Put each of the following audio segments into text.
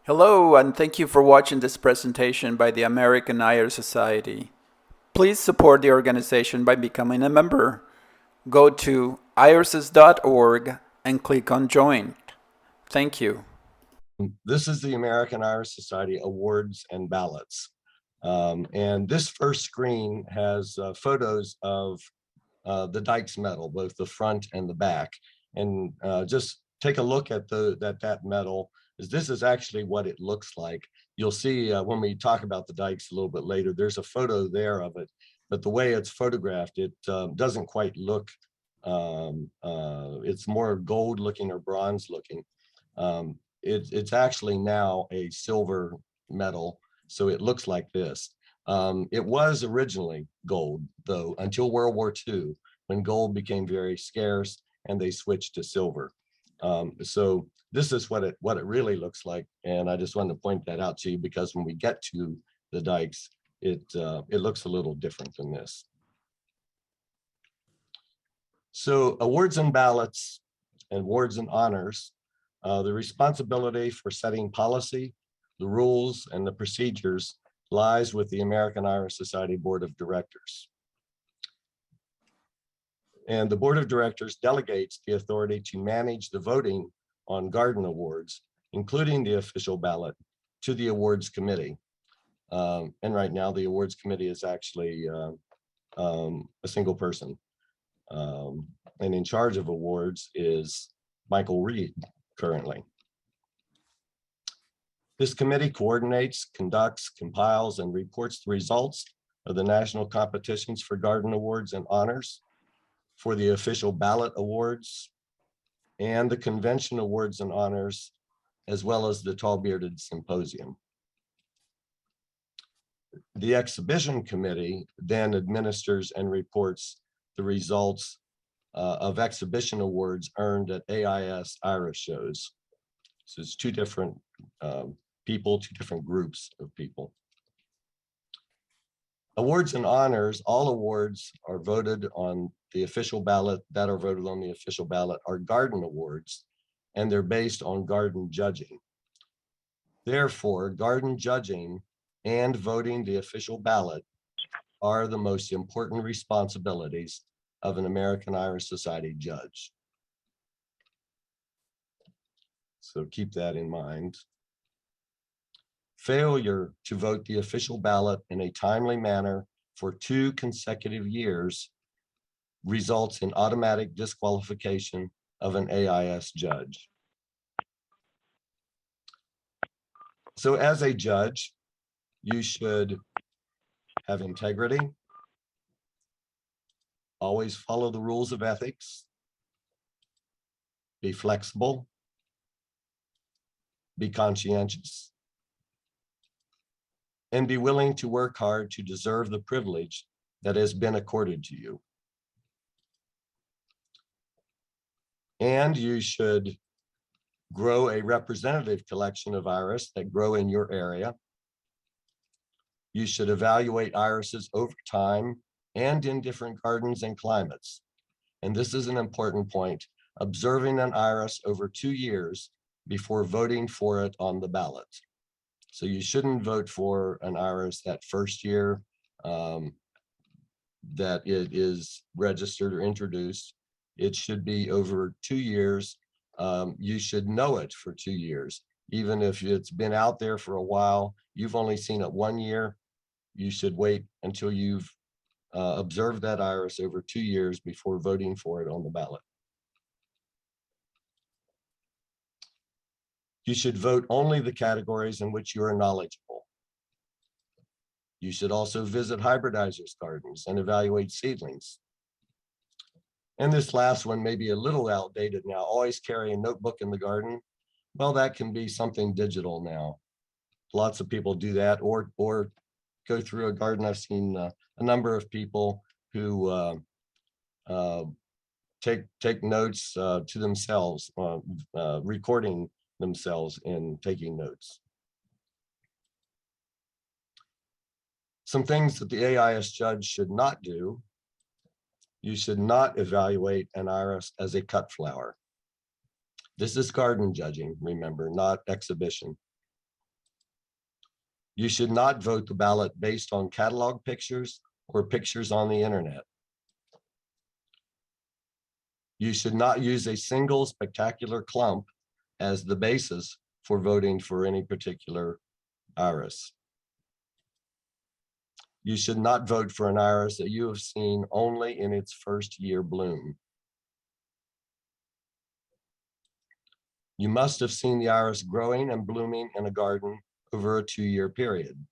Hello, and thank you for watching this presentation by the American Iris Society. Please support the organization by becoming a member. Go to irises.org and click on Join. Thank you. This is the American Iris Society Awards and Ballots. And this first screen has photos of the Dykes Medal, both the front and the back. And just take a look at that medal. This is actually what it looks like. You'll see when we talk about the Dykes a little bit later, there's a photo there of it, but the way it's photographed, it doesn't quite look, it's more gold looking or bronze looking. It's actually now a silver medal, so it looks like this. It was originally gold, though, until World War II, when gold became very scarce and they switched to silver. So this is what it really looks like, and I just wanted to point that out to you because when we get to the Dykes, it looks a little different than this. So awards and ballots and awards and honors, the responsibility for setting policy, the rules, and the procedures lies with the American Iris Society Board of Directors. And the Board of Directors delegates the authority to manage the voting on garden awards, including the official ballot, to the awards committee. And right now the awards committee is actually a single person. And in charge of awards is Michael Reed currently. This committee coordinates, conducts, compiles, and reports the results of the national competitions for garden awards and honors, for the official ballot awards, and the convention awards and honors, as well as the Tall Bearded Symposium. The exhibition committee then administers and reports the results of exhibition awards earned at AIS Iris shows. So it's two different people, two different groups of people. Awards and honors, all awards are voted on the official ballot, that are voted on the official ballot are garden awards, and they're based on garden judging. Therefore, garden judging and voting the official ballot are the most important responsibilities of an American Iris Society judge. So keep that in mind. Failure to vote the official ballot in a timely manner for 2 consecutive years results in automatic disqualification of an AIS judge. So as a judge, you should have integrity, always follow the rules of ethics, be flexible, be conscientious, and be willing to work hard to deserve the privilege that has been accorded to you. And you should grow a representative collection of iris that grow in your area. You should evaluate irises over time and in different gardens and climates. And this is an important point, observing an iris over 2 years before voting for it on the ballot. So you shouldn't vote for an iris that first year that it is registered or introduced. It should be over 2 years. You should know it for 2 years. Even if it's been out there for a while, you've only seen it 1 year, you should wait until you've observed that iris over 2 years before voting for it on the ballot. You should vote only the categories in which you are knowledgeable. You should also visit hybridizers' gardens and evaluate seedlings. And this last one may be a little outdated now, always carry a notebook in the garden. Well, that can be something digital now. Lots of people do that, or go through a garden. I've seen a number of people who take notes to themselves, recording themselves in taking notes. Some things that the AIS judge should not do. You should not evaluate an iris as a cut flower. This is garden judging, remember, not exhibition. You should not vote the ballot based on catalog pictures or pictures on the internet. You should not use a single spectacular clump as the basis for voting for any particular iris. You should not vote for an iris that you have seen only in its first year bloom. You must have seen the iris growing and blooming in a garden over a 2-year period.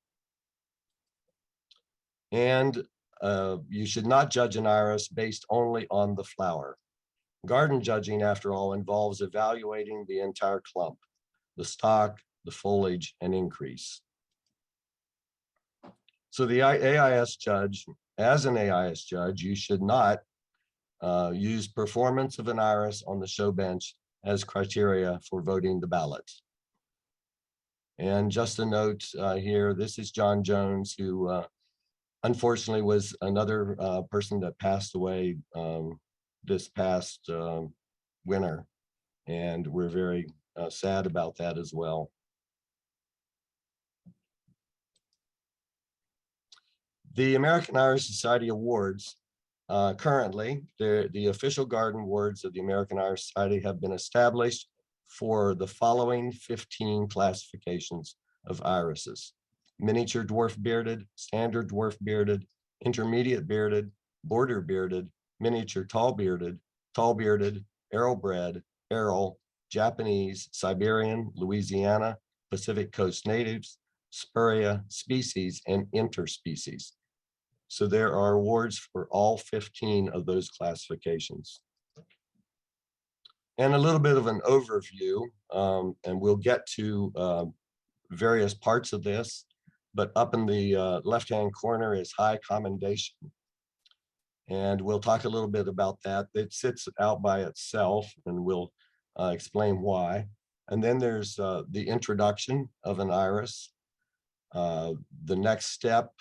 And you should not judge an iris based only on the flower. Garden judging, after all, involves evaluating the entire clump, the stalk, the foliage, and increase. So the AIS judge, as an AIS judge, you should not use performance of an iris on the show bench as criteria for voting the ballot. And just a note here, this is John Jones, who unfortunately was another person that passed away this past winter. And we're very sad about that as well. The American Iris Society Awards, currently, the official garden awards of the American Iris Society have been established for the following 15 classifications of irises: miniature dwarf bearded, standard dwarf bearded, intermediate bearded, border bearded, miniature tall bearded, arrow bred, arrow, Japanese, Siberian, Louisiana, Pacific Coast natives, Spuria species, and interspecies. So there are awards for all 15 of those classifications. And a little bit of an overview, and we'll get to various parts of this, but up in the left-hand corner is high commendation. And we'll talk a little bit about that. It sits out by itself, and we'll explain why. And then there's the introduction of an iris. The next step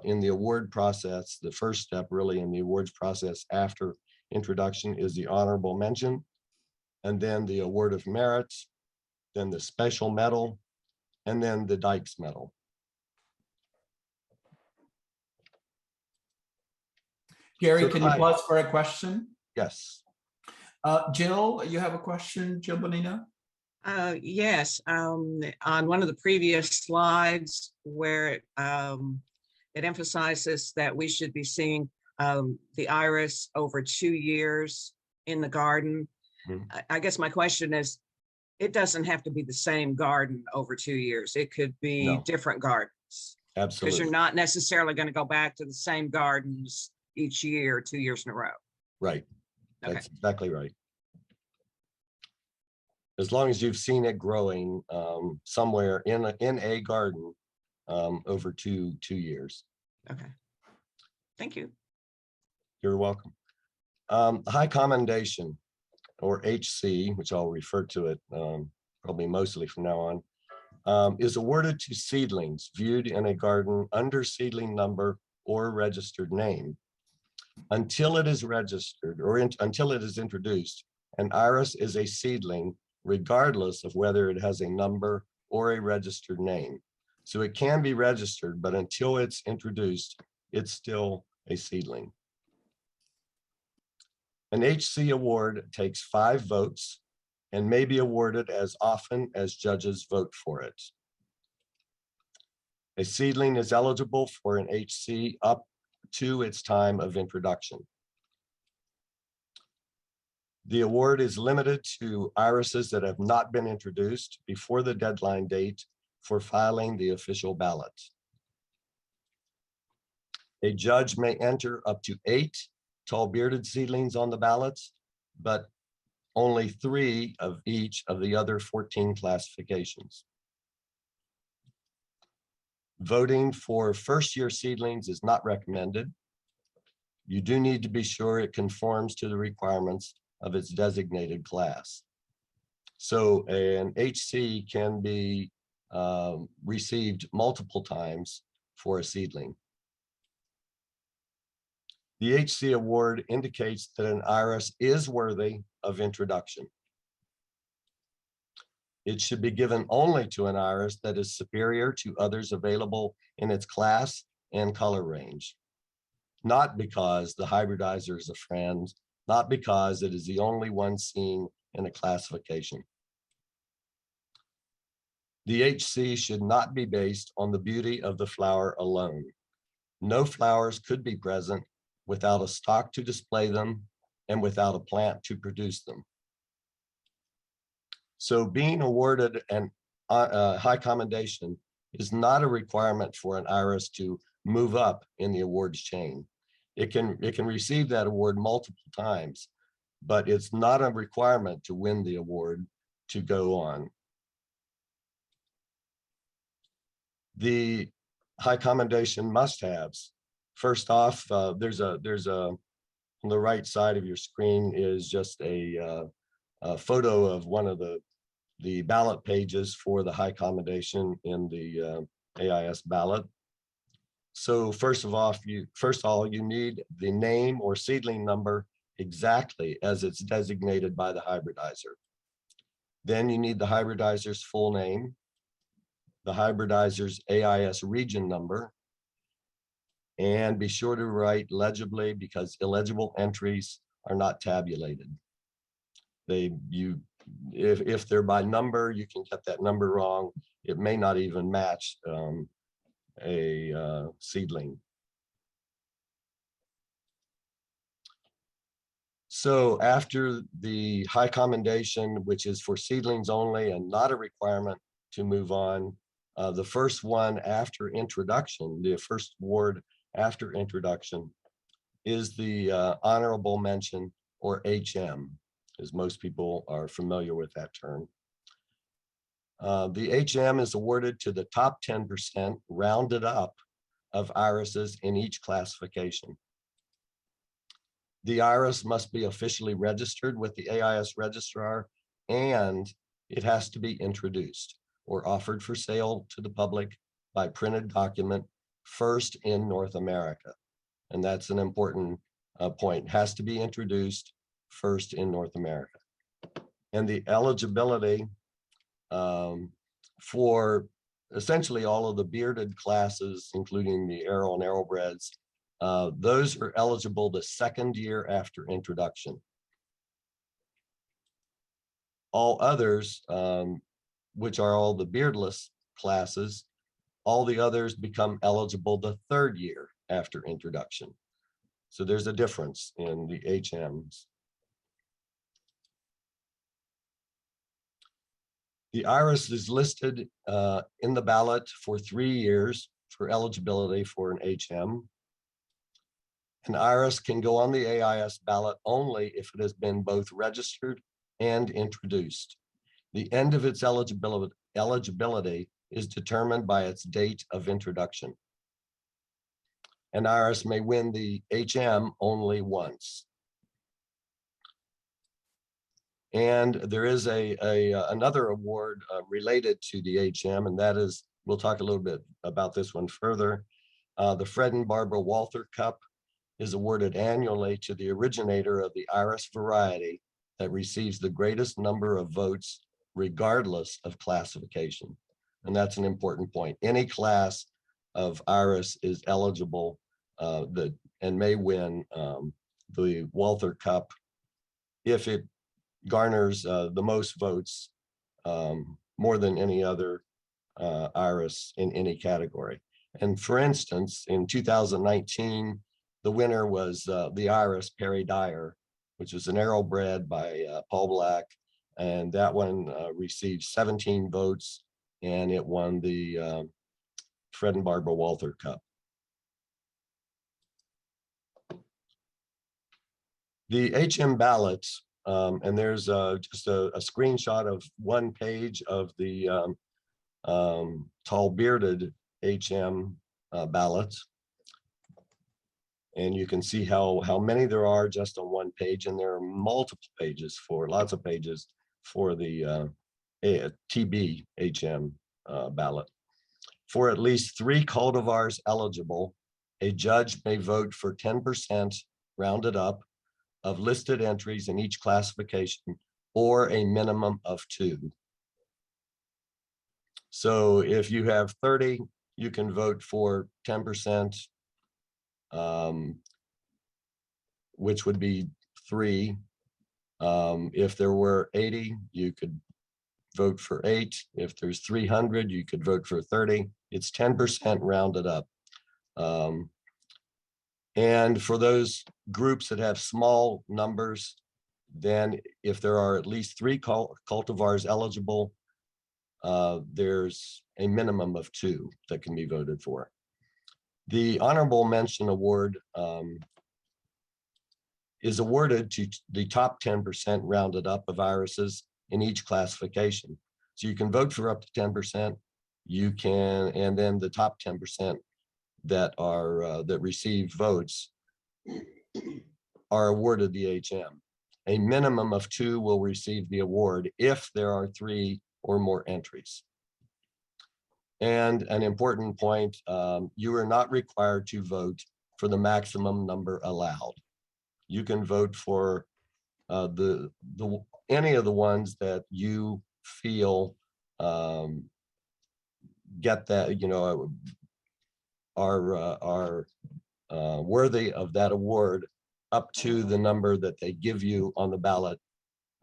in the award process, the first step really in the awards process after introduction, is the honorable mention, and then the award of merit, then the special medal, and then the Dykes Medal. Gary, can you pause for a question? Yes. Jill, you have a question, Jill Bonino? Yes, on one of the previous slides where it emphasizes that we should be seeing the iris over 2 years in the garden. Mm-hmm. I guess my question is, it doesn't have to be the same garden over 2 years. It could be different gardens. Absolutely. Because you're not necessarily going to go back to the same gardens each year, 2 years in a row. Right. Okay. That's exactly right. As long as you've seen it growing somewhere in a garden over two years. Okay. Thank you. You're welcome. High commendation, or HC, which I'll refer to it probably mostly from now on, is awarded to seedlings viewed in a garden under seedling number or registered name. Until it is registered or until it is introduced, an iris is a seedling regardless of whether it has a number or a registered name. So it can be registered, but until it's introduced, it's still a seedling. An HC award takes 5 votes and may be awarded as often as judges vote for it. A seedling is eligible for an HC up to its time of introduction. The award is limited to irises that have not been introduced before the deadline date for filing the official ballot. A judge may enter up to 8 tall bearded seedlings on the ballots, but only 3 of each of the other 14 classifications. Voting for first-year seedlings is not recommended. You do need to be sure it conforms to the requirements of its designated class. So an HC can be received multiple times for a seedling. The HC award indicates that an iris is worthy of introduction. It should be given only to an iris that is superior to others available in its class and color range. Not because the hybridizer is a friend, not because it is the only one seen in a classification. The HC should not be based on the beauty of the flower alone. No flowers could be present without a stock to display them and without a plant to produce them. So being awarded an high commendation is not a requirement for an iris to move up in the awards chain. It can receive that award multiple times, but it's not a requirement to win the award to go on. The high commendation must-haves. First off, there's a on the right side of your screen is just a photo of one of the ballot pages for the high commendation in the AIS ballot. So first of all, you need the name or seedling number exactly as it's designated by the hybridizer. Then you need the hybridizer's full name, the hybridizer's AIS region number, and be sure to write legibly because illegible entries are not tabulated. If they're by number, you can get that number wrong. It may not even match a seedling. So after the high commendation, which is for seedlings only and not a requirement to move on, the first one after introduction, the first award after introduction is the honorable mention, or HM, as most people are familiar with that term. The HM is awarded to the top 10% rounded up of irises in each classification. The iris must be officially registered with the AIS registrar, and it has to be introduced or offered for sale to the public by printed document first in North America. And that's an important point. It has to be introduced first in North America. And the eligibility for essentially all of the bearded classes, including the arrow and arrowbreds, those are eligible the second year after introduction. All others, which are all the beardless classes, all the others become eligible the third year after introduction. So there's a difference in the HMs. The iris is listed in the ballot for 3 years for eligibility for an HM. An iris can go on the AIS ballot only if it has been both registered and introduced. The end of its eligibility is determined by its date of introduction. An iris may win the HM only once. And there is another award related to the HM, and that is, we'll talk a little bit about this one further. The Fred and Barbara Walther Cup is awarded annually to the originator of the iris variety that receives the greatest number of votes regardless of classification. And that's an important point. Any class of iris is eligible and may win the Walther Cup if it garners the most votes, more than any other iris in any category. And for instance, in 2019, the winner was the iris Perry Dyer, which was an arrowbred by Paul Black, and that one received 17 votes, and it won the Fred and Barbara Walther Cup. The HM ballots, and there's just a screenshot of one page of the tall bearded HM ballots. And you can see how many there are just on one page, and there are multiple pages lots of pages for the TB HM ballot. For at least 3 cultivars eligible, a judge may vote for 10% rounded up of listed entries in each classification, or a minimum of 2. So if you have 30, you can vote for 10%, which would be 3. If there were 80, you could vote for 8. If there's 300, you could vote for 30. It's 10% rounded up. And for those groups that have small numbers, then if there are at least 3 cultivars eligible, there's a minimum of 2 that can be voted for. The honorable mention award is awarded to the top 10% rounded up of irises in each classification. So you can vote for up to 10%. You can, and then the top 10% that are that receive votes are awarded the HM. A minimum of 2 will receive the award if there are 3 or more entries. And an important point, you are not required to vote for the maximum number allowed. You can vote for any of the ones that you feel get that, you know, are worthy of that award up to the number that they give you on the ballot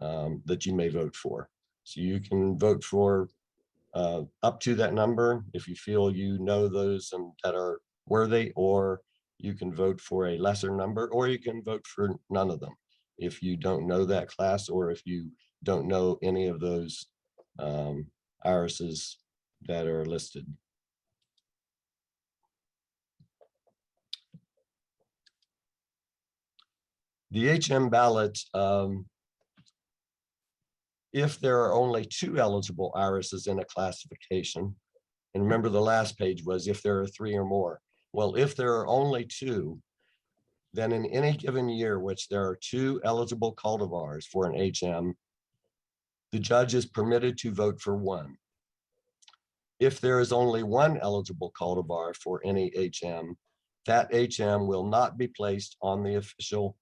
that you may vote for. So you can vote for up to that number if you feel you know those and that are worthy, or you can vote for a lesser number, or you can vote for none of them if you don't know that class, or if you don't know any of those irises that are listed. The HM ballot, if there are only 2 eligible irises in a classification, and remember the last page was if there are 3 or more. Well, if there are only 2, then in any given year, which there are 2 eligible cultivars for an HM, the judge is permitted to vote for 1. If there is only 1 eligible cultivar for any HM, that HM will not be placed on the official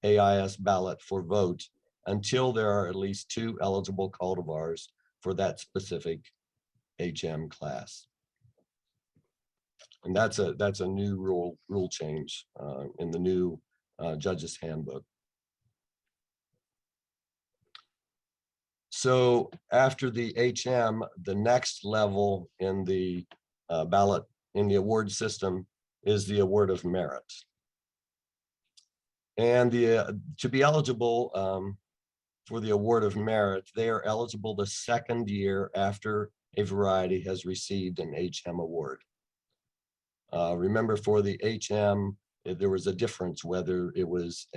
AIS ballot for vote until there are at least 2 eligible cultivars for that specific HM class. And that's a new rule change in the new judge's handbook. So after the HM, the next level in the ballot, in the award system, is the award of merit. And to be eligible for the award of merit, they are eligible the 2nd year after a variety has received an HM award. Remember, for the HM, there was a difference whether it was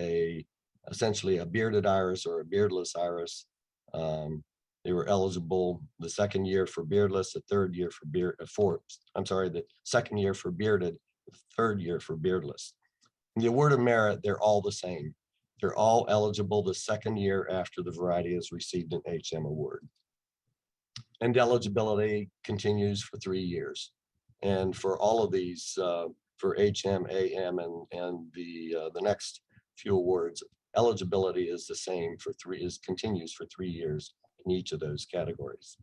essentially a bearded iris or a beardless iris. They were eligible the 2nd year for beardless, the 3rd year for the 2nd year for bearded, the 3rd year for beardless. In the award of merit, they're all the same. They're all eligible the 2nd year after the variety has received an HM award. And eligibility continues for 3 years. And for all of these, for HM, AM, and the next few awards, eligibility is the same for continues for 3 years in each of those categories.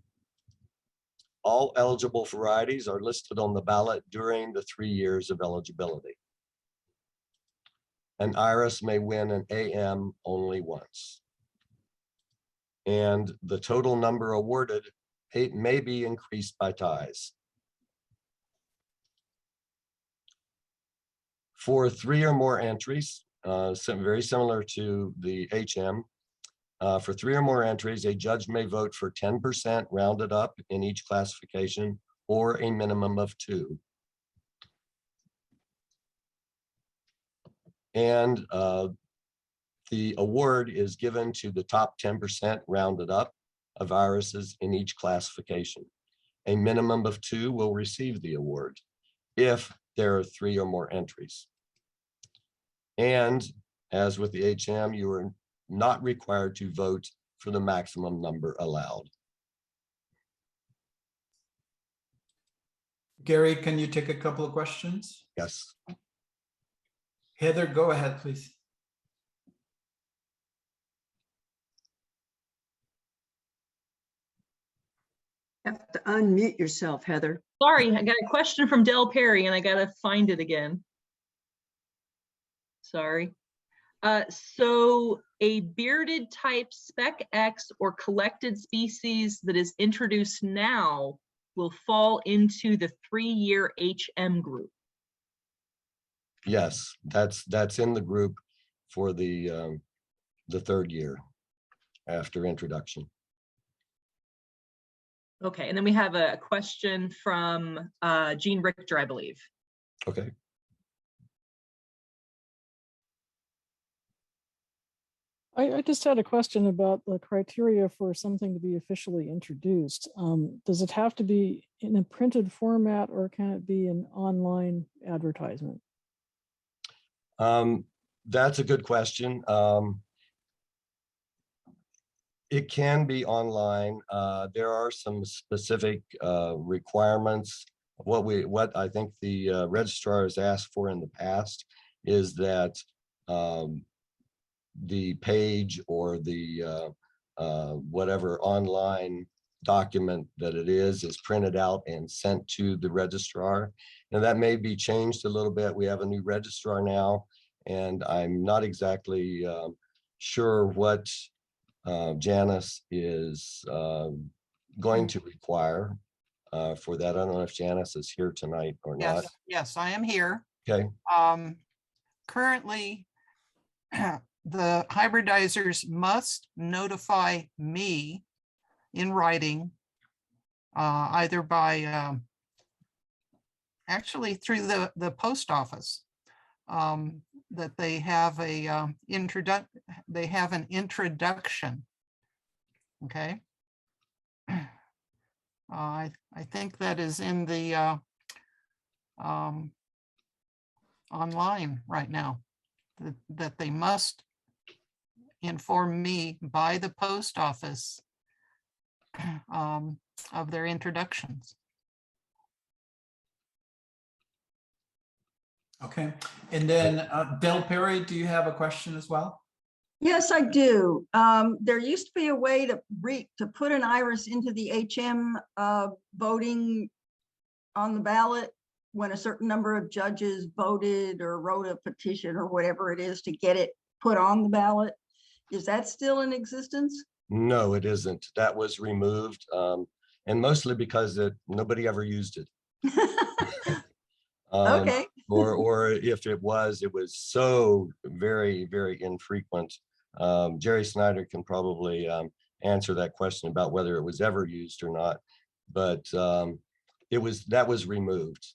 All eligible varieties are listed on the ballot during the 3 years of eligibility. An iris may win an AM only once. And the total number awarded may be increased by ties. For 3 or more entries, very similar to the HM, for 3 or more entries, a judge may vote for 10% rounded up in each classification, or a minimum of 2. And the award is given to the top 10% rounded up of irises in each classification. A minimum of 2 will receive the award if there are 3 or more entries. And as with the HM, you are not required to vote for the maximum number allowed. Gary, can you take a couple of questions? Yes. Heather, go ahead, please. have to unmute yourself, Heather. Sorry, I got a question from Del Perry and I gotta find it again. Sorry. So a bearded type spec X or collected species that is introduced now will fall into the 3-year HM group. Yes, that's in the group for the 3rd year after introduction. Okay, and then we have a question from Jean Richter, I believe. Okay. I just had a question about the criteria for something to be officially introduced. Does it have to be in a printed format or can it be an online advertisement? That's a good question. It can be online. There are some specific requirements. What I think the registrar has asked for in the past is that the page or the whatever online document that it is printed out and sent to the registrar. And that may be changed a little bit. We have a new registrar now, and I'm not exactly sure what Janice is going to require for that. I don't know if Janice is here tonight or not. Yes, I am here. Okay. Currently, the hybridizers must notify me in writing, either by actually through the post office, that they have a an introduction. Okay. I think that is in the online right now, that they must inform me by the post office of their introductions. Okay, and then Del Perry, do you have a question as well? Yes, I do. There used to be a way to put an iris into the HM voting on the ballot when a certain number of judges voted or wrote a petition or whatever it is to get it put on the ballot. Is that still in existence? No, it isn't. That was removed, and mostly because nobody ever used it. Okay. Or if it was so very, very infrequent. Jerry Snyder can probably answer that question about whether it was ever used or not, but that was removed.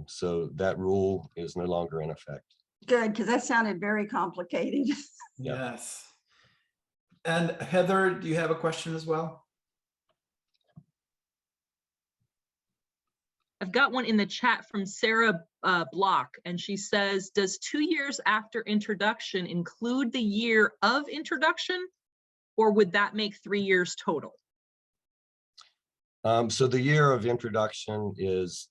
So that rule is no longer in effect. Good, because that sounded very complicated. Yes. And Heather, do you have a question as well? I've got one in the chat from Sarah Block, and she says, does 2 years after introduction include the year of introduction, or would that make 3 years total? So the year of introduction is,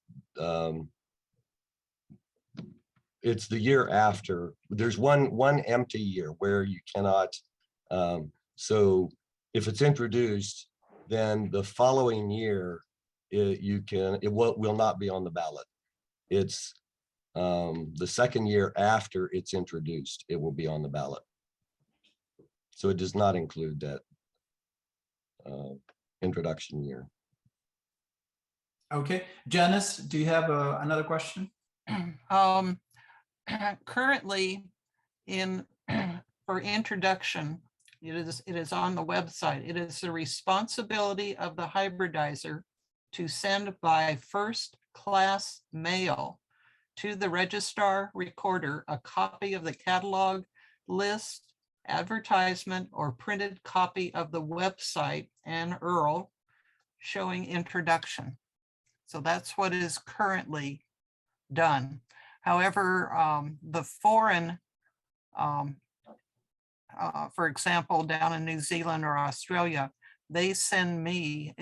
it's the year after. There's one empty year where you cannot, so if it's introduced, then the following year, it will not be on the ballot. It's the second year after it's introduced, it will be on the ballot. So it does not include that introduction year. Okay, Janice, do you have another question? Currently, for introduction, it is on the website. It is the responsibility of the hybridizer to send by first-class mail to the registrar recorder a copy of the catalog, list, advertisement, or printed copy of the website and URL showing introduction. So that's what is currently done. However, the foreign, for example, down in New Zealand or Australia, they send me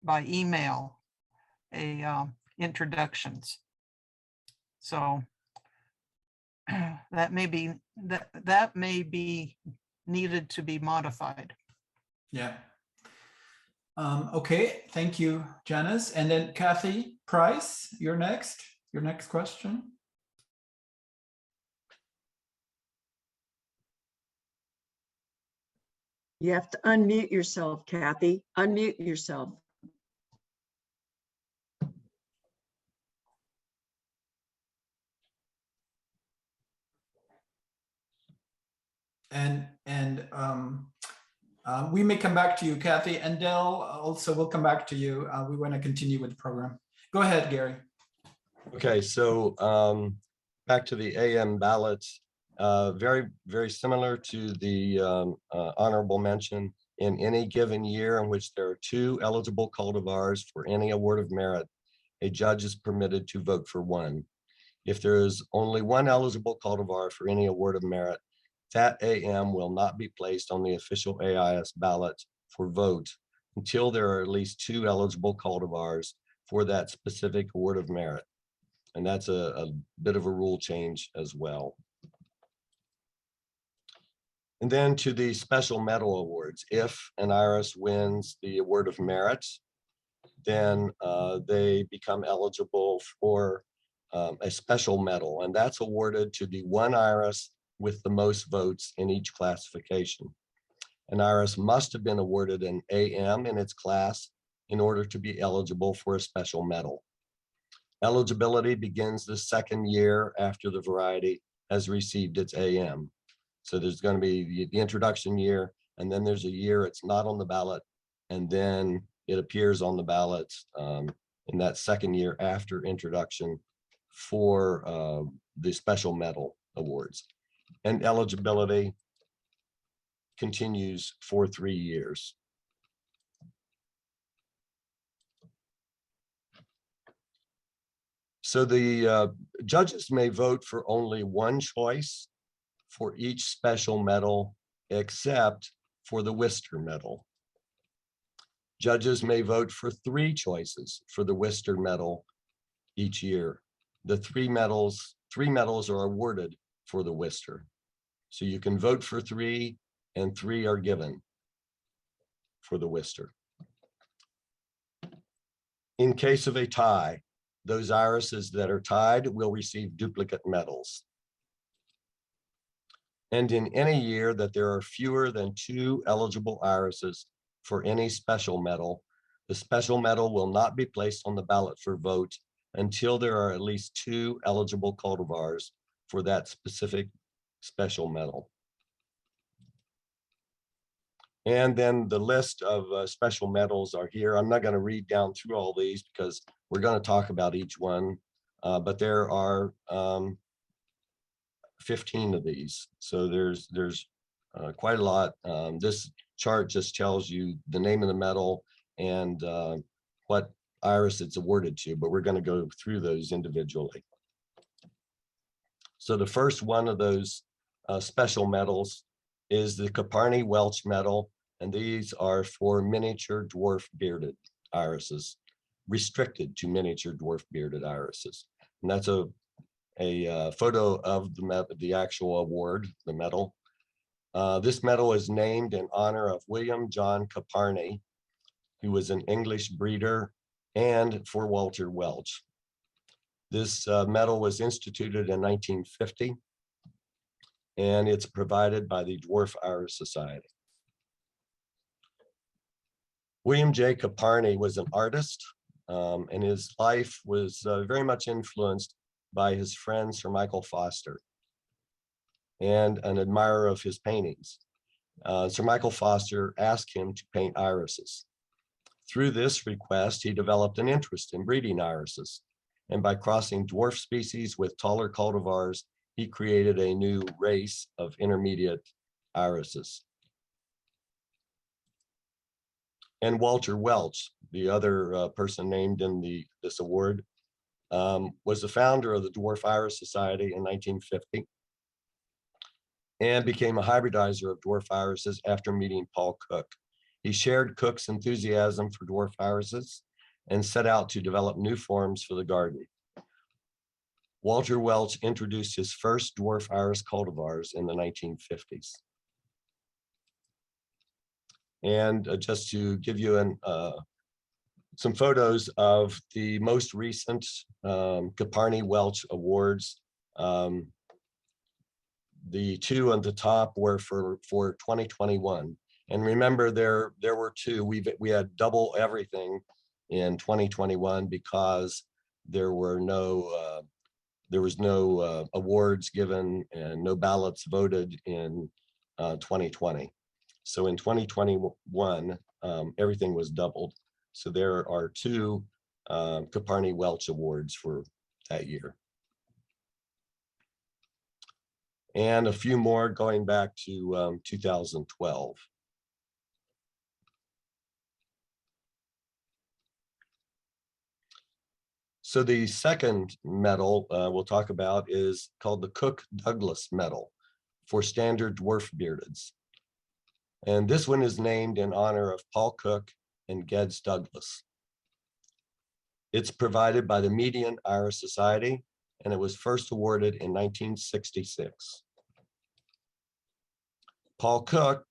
by email introductions. So that may be needed to be modified. Yeah. Okay, thank you, Janice. And then Kathy Price, you're next. Your next question. You have to unmute yourself, Kathy. Unmute yourself. And we may come back to you, Kathy, and Dell also will come back to you. We want to continue with the program. Go ahead, Gary. Okay, so back to the AM ballots, very, very similar to the honorable mention. In any given year in which there are 2 eligible cultivars for any award of merit, a judge is permitted to vote for one. If there is only 1 eligible cultivar for any award of merit, that AM will not be placed on the official AIS ballot for vote until there are at least 2 eligible cultivars for that specific award of merit. And that's a bit of a rule change as well. And then to the special medal awards. If an IRS wins the award of merit, then they become eligible for a special medal, and that's awarded to the one IRS with the most votes in each classification. An IRS must have been awarded an AM in its class in order to be eligible for a special medal. Eligibility begins the 2nd year after the variety has received its AM. So there's going to be the introduction year, and then there's a year it's not on the ballot, and then it appears on the ballot in that 2nd year after introduction for the special medal awards. And eligibility continues for 3 years. So the judges may vote for only one choice for each special medal, except for the Worcester medal. Judges may vote for 3 choices for the Worcester medal each year. The 3 medals are awarded for the Worcester. So you can vote for 3, and 3 are given for the Worcester. In case of a tie, those irises that are tied will receive duplicate medals. And in any year that there are fewer than 2 eligible irises for any special medal, the special medal will not be placed on the ballot for vote until there are at least 2 eligible cultivars for that specific special medal. And then the list of special medals are here. I'm not going to read down through all these because we're going to talk about each one, but there are 15 of these. So there's quite a lot. This chart just tells you the name of the medal and what iris it's awarded to, but we're going to go through those individually. So the first one of those special medals is the Caparni-Welch medal, and these are for miniature dwarf bearded irises, restricted to miniature dwarf bearded irises. And that's a photo of the actual award, the medal. This medal is named in honor of William John Caparni, who was an English breeder, and for Walter Welch. This medal was instituted in 1950, and it's provided by the Dwarf Iris Society. William J. Caparni was an artist, and his life was very much influenced by his friend Sir Michael Foster, and an admirer of his paintings. Sir Michael Foster asked him to paint irises. Through this request, he developed an interest in breeding irises, and by crossing dwarf species with taller cultivars, he created a new race of intermediate irises. And Walter Welch, the other person named in this award, was the founder of the Dwarf Iris Society in 1950 and became a hybridizer of dwarf irises after meeting Paul Cook. He shared Cook's enthusiasm for dwarf irises and set out to develop new forms for the garden. Walter Welch introduced his first dwarf iris cultivars in the 1950s. And just to give you some photos of the most recent Caparni Welch Awards. The two on the top were for 2021. And remember, there were two. We had double everything in 2021 because there was no awards given and no ballots voted in 2020. So in 2021, everything was doubled. So there are two Caparni Welch Awards for that year. And a few more going back to 2012. So the second medal we'll talk about is called the Cook-Douglas Medal for standard dwarf beardeds. And this one is named in honor of Paul Cook and Geddes Douglas. It's provided by the Median Irish Society, and it was first awarded in 1966. Paul Cook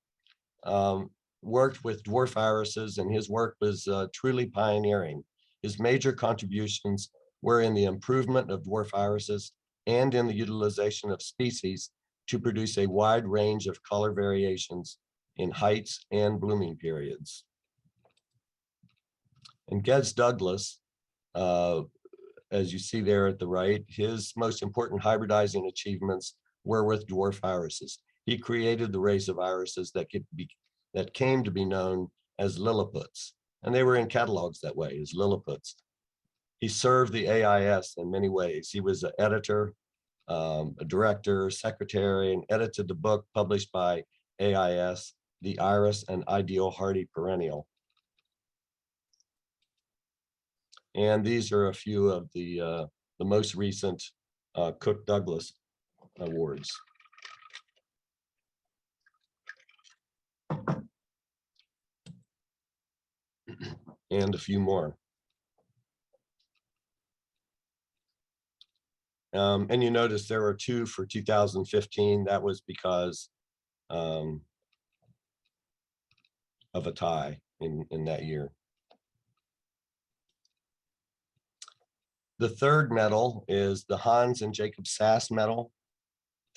worked with dwarf irises, and his work was truly pioneering. His major contributions were in the improvement of dwarf irises and in the utilization of species to produce a wide range of color variations in heights and blooming periods. And Geddes Douglas, as you see there at the right, his most important hybridizing achievements were with dwarf irises. He created the race of irises that came to be known as Lilliputs, and they were in catalogs that way, as Lilliputs. He served the AIS in many ways. He was an editor, a director, secretary, and edited the book published by AIS, The Iris and Ideal Hardy Perennial. And these are a few of the most recent Cook-Douglas Awards. And a few more. And you notice there were two for 2015. That was because of a tie in that year. The third medal is the Hans and Jacob Sass Medal.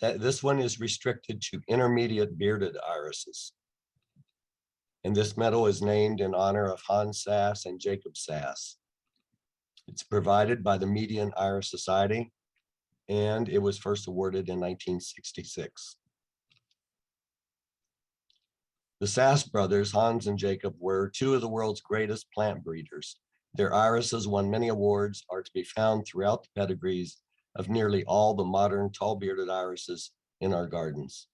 This one is restricted to intermediate bearded irises. And this medal is named in honor of Hans Sass and Jacob Sass. It's provided by the Median Irish Society, and it was first awarded in 1966. The Sass brothers, Hans and Jacob, were two of the world's greatest plant breeders. Their irises won many awards, are to be found throughout the pedigrees of nearly all the modern tall bearded irises in our gardens.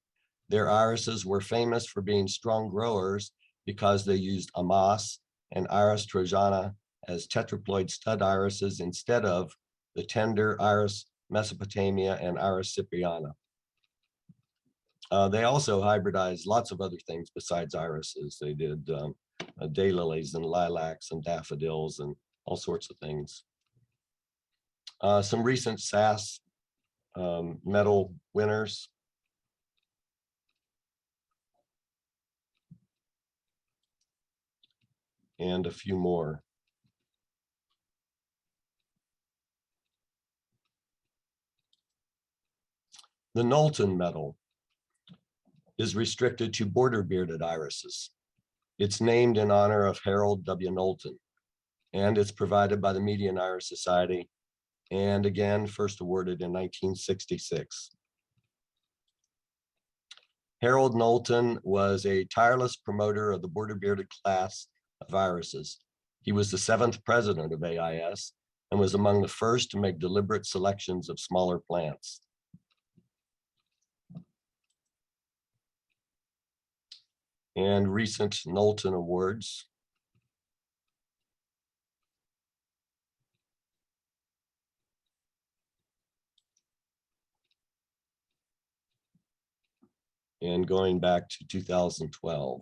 Their irises were famous for being strong growers because they used Amas and Iris trojana as tetraploid stud irises instead of the tender Iris Mesopotamia and Iris cipriana. They also hybridized lots of other things besides irises. They did daylilies and lilacs and daffodils and all sorts of things. Some recent Sass medal winners. And a few more. The Knowlton Medal is restricted to border bearded irises. It's named in honor of Harold W. Knowlton, and it's provided by the Median Irish Society, and again, first awarded in 1966. Harold Knowlton was a tireless promoter of the border bearded class of irises. He was the 7th president of AIS and was among the first to make deliberate selections of smaller plants. And recent Knowlton awards. And going back to 2012.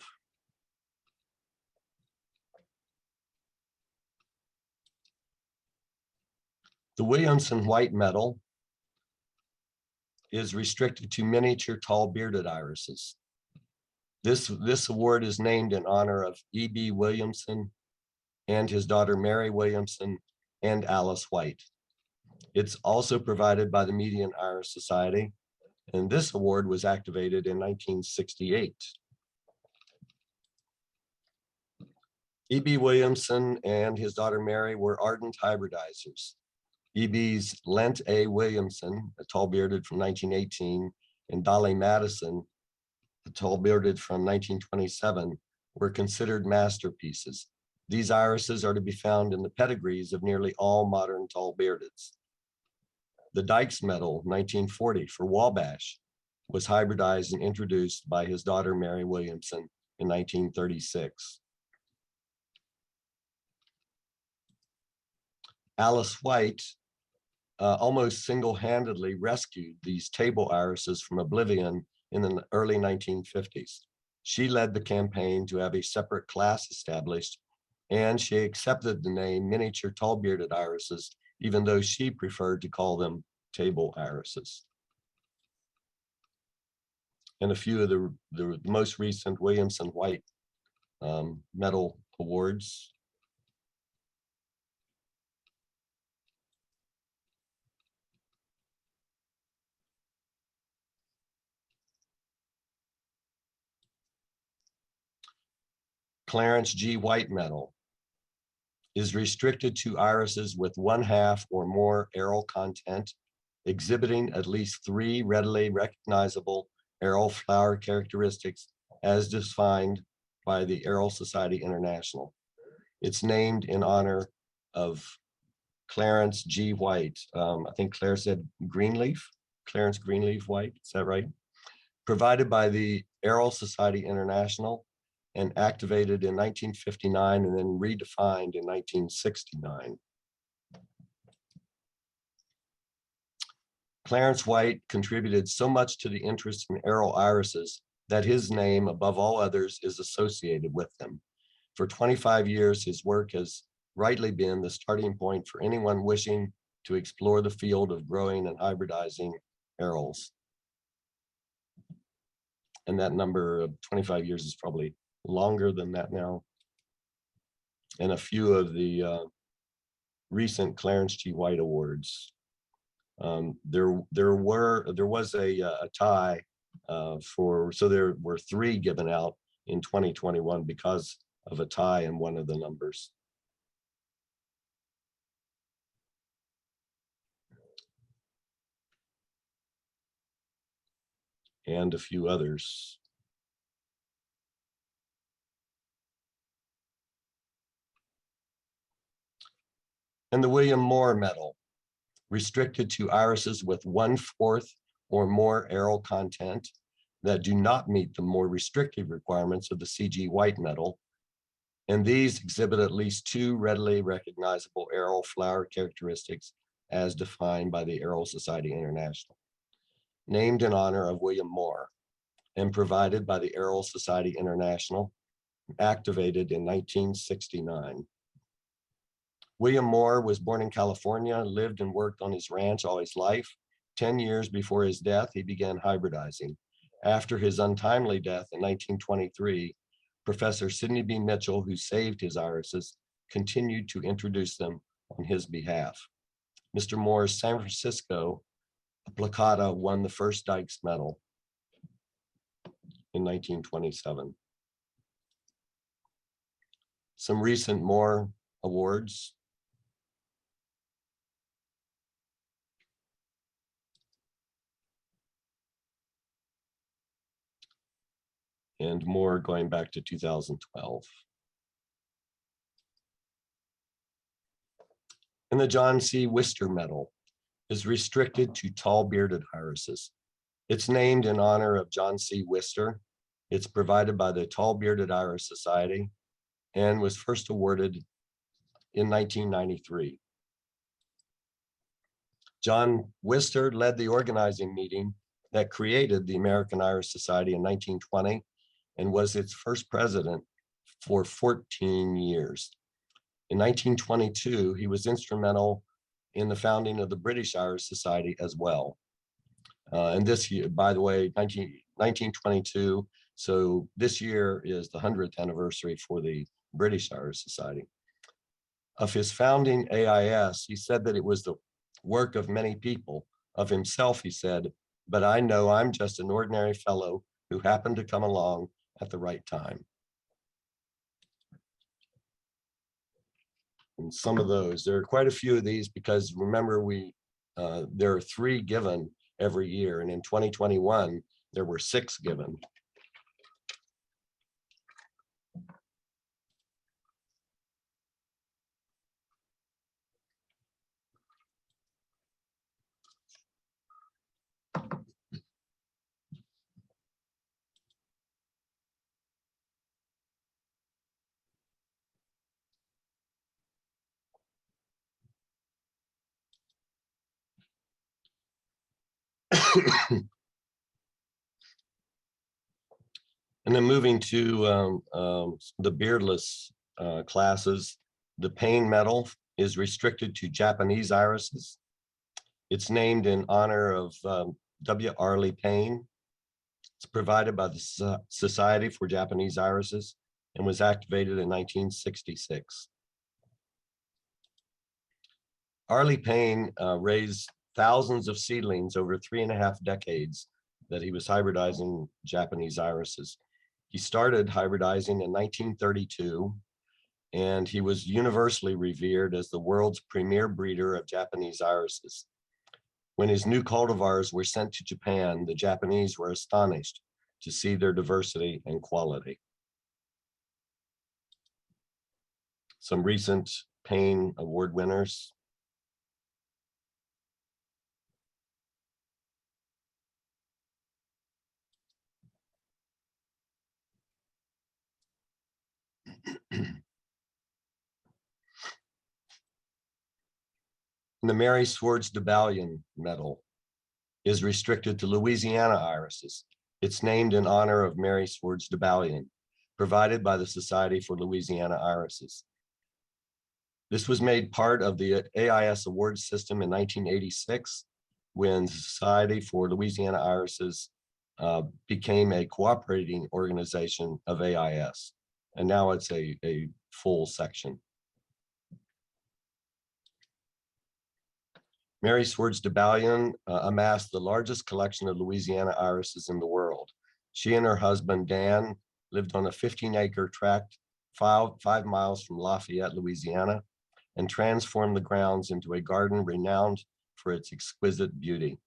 The Williamson White Medal is restricted to miniature tall bearded irises. This award is named in honor of E.B. Williamson and his daughter Mary Williamson and Alice White. It's also provided by the Median Irish Society, and this award was activated in 1968. E.B. Williamson and his daughter Mary were ardent hybridizers. E.B.'s Lent A. Williamson, a tall bearded from 1918, and Dolly Madison, a tall bearded from 1927, were considered masterpieces. These irises are to be found in the pedigrees of nearly all modern tall beardeds. The Dykes Medal, 1940, for Wabash, was hybridized and introduced by his daughter Mary Williamson in 1936. Alice White almost single-handedly rescued these table irises from oblivion in the early 1950s. She led the campaign to have a separate class established, and she accepted the name miniature tall-bearded irises, even though she preferred to call them table irises. And a few of the most recent Williamson White Medal awards. Clarence G. White Medal is restricted to irises with 1/2 or more aril content, exhibiting at least 3 readily recognizable aril flower characteristics as defined by the Aril Society International. It's named in honor of Clarence G. White. I think Claire said Greenleaf, Clarence Greenleaf White, is that right? Provided by the Aril Society International and activated in 1959 and then redefined in 1969. Clarence White contributed so much to the interest in aril irises that his name, above all others, is associated with them. For 25 years, his work has rightly been the starting point for anyone wishing to explore the field of growing and hybridizing arils. And that number of 25 years is probably longer than that now. And a few of the recent Clarence G. White Awards. There was a tie so there were 3 given out in 2021 because of a tie in one of the numbers. And a few others. And the William Moore Medal, restricted to irises with 1/4 or more aril content that do not meet the more restrictive requirements of the C.G. White Medal. And these exhibit at least 2 readily recognizable aril flower characteristics as defined by the Aril Society International. Named in honor of William Moore and provided by the Aril Society International, activated in 1969. William Moore was born in California, lived and worked on his ranch all his life. 10 years before his death, he began hybridizing. After his untimely death in 1923, Professor Sidney B. Mitchell, who saved his irises, continued to introduce them on his behalf. Mr. Moore's San Francisco Placata won the first Dykes Medal in 1927. Some recent Moore awards. And more going back to 2012. And the John C. Wister Medal is restricted to tall bearded irises. It's named in honor of John C. Wister. It's provided by the Tall Bearded Iris Society and was first awarded in 1993. John Wister led the organizing meeting that created the American Iris Society in 1920 and was its first president for 14 years. In 1922, he was instrumental in the founding of the British Irish Society as well. And this year, by the way, 1922, So this year is the 100th anniversary for the British Iris Society. Of his founding AIS, he said that it was the work of many people. Of himself, he said, but I know I'm just an ordinary fellow who happened to come along at the right time. And some of those, there are quite a few of these because remember there are 3 given every year, and in 2021, there were 6 given. And then moving to the beardless classes, the Payne Medal is restricted to Japanese irises. It's named in honor of W. Arley Payne. It's provided by the Society for Japanese Irises and was activated in 1966. Arley Payne raised thousands of seedlings over 3.5 decades that he was hybridizing Japanese irises. He started hybridizing in 1932, and he was universally revered as the world's premier breeder of Japanese irises. When his new cultivars were sent to Japan, the Japanese were astonished to see their diversity and quality. Some recent Payne Award winners. The Mary Swartz DeBallion Medal is restricted to Louisiana irises. It's named in honor of Mary Swartz DeBallion, provided by the Society for Louisiana Irises. This was made part of the AIS award system in 1986 when the Society for Louisiana Irises became a cooperating organization of AIS, and now it's a full section. Mary Swartz DeBallion amassed the largest collection of Louisiana irises in the world. She and her husband, Dan, lived on a 15-acre tract 5 miles from Lafayette, Louisiana, and transformed the grounds into a garden renowned for its exquisite beauty.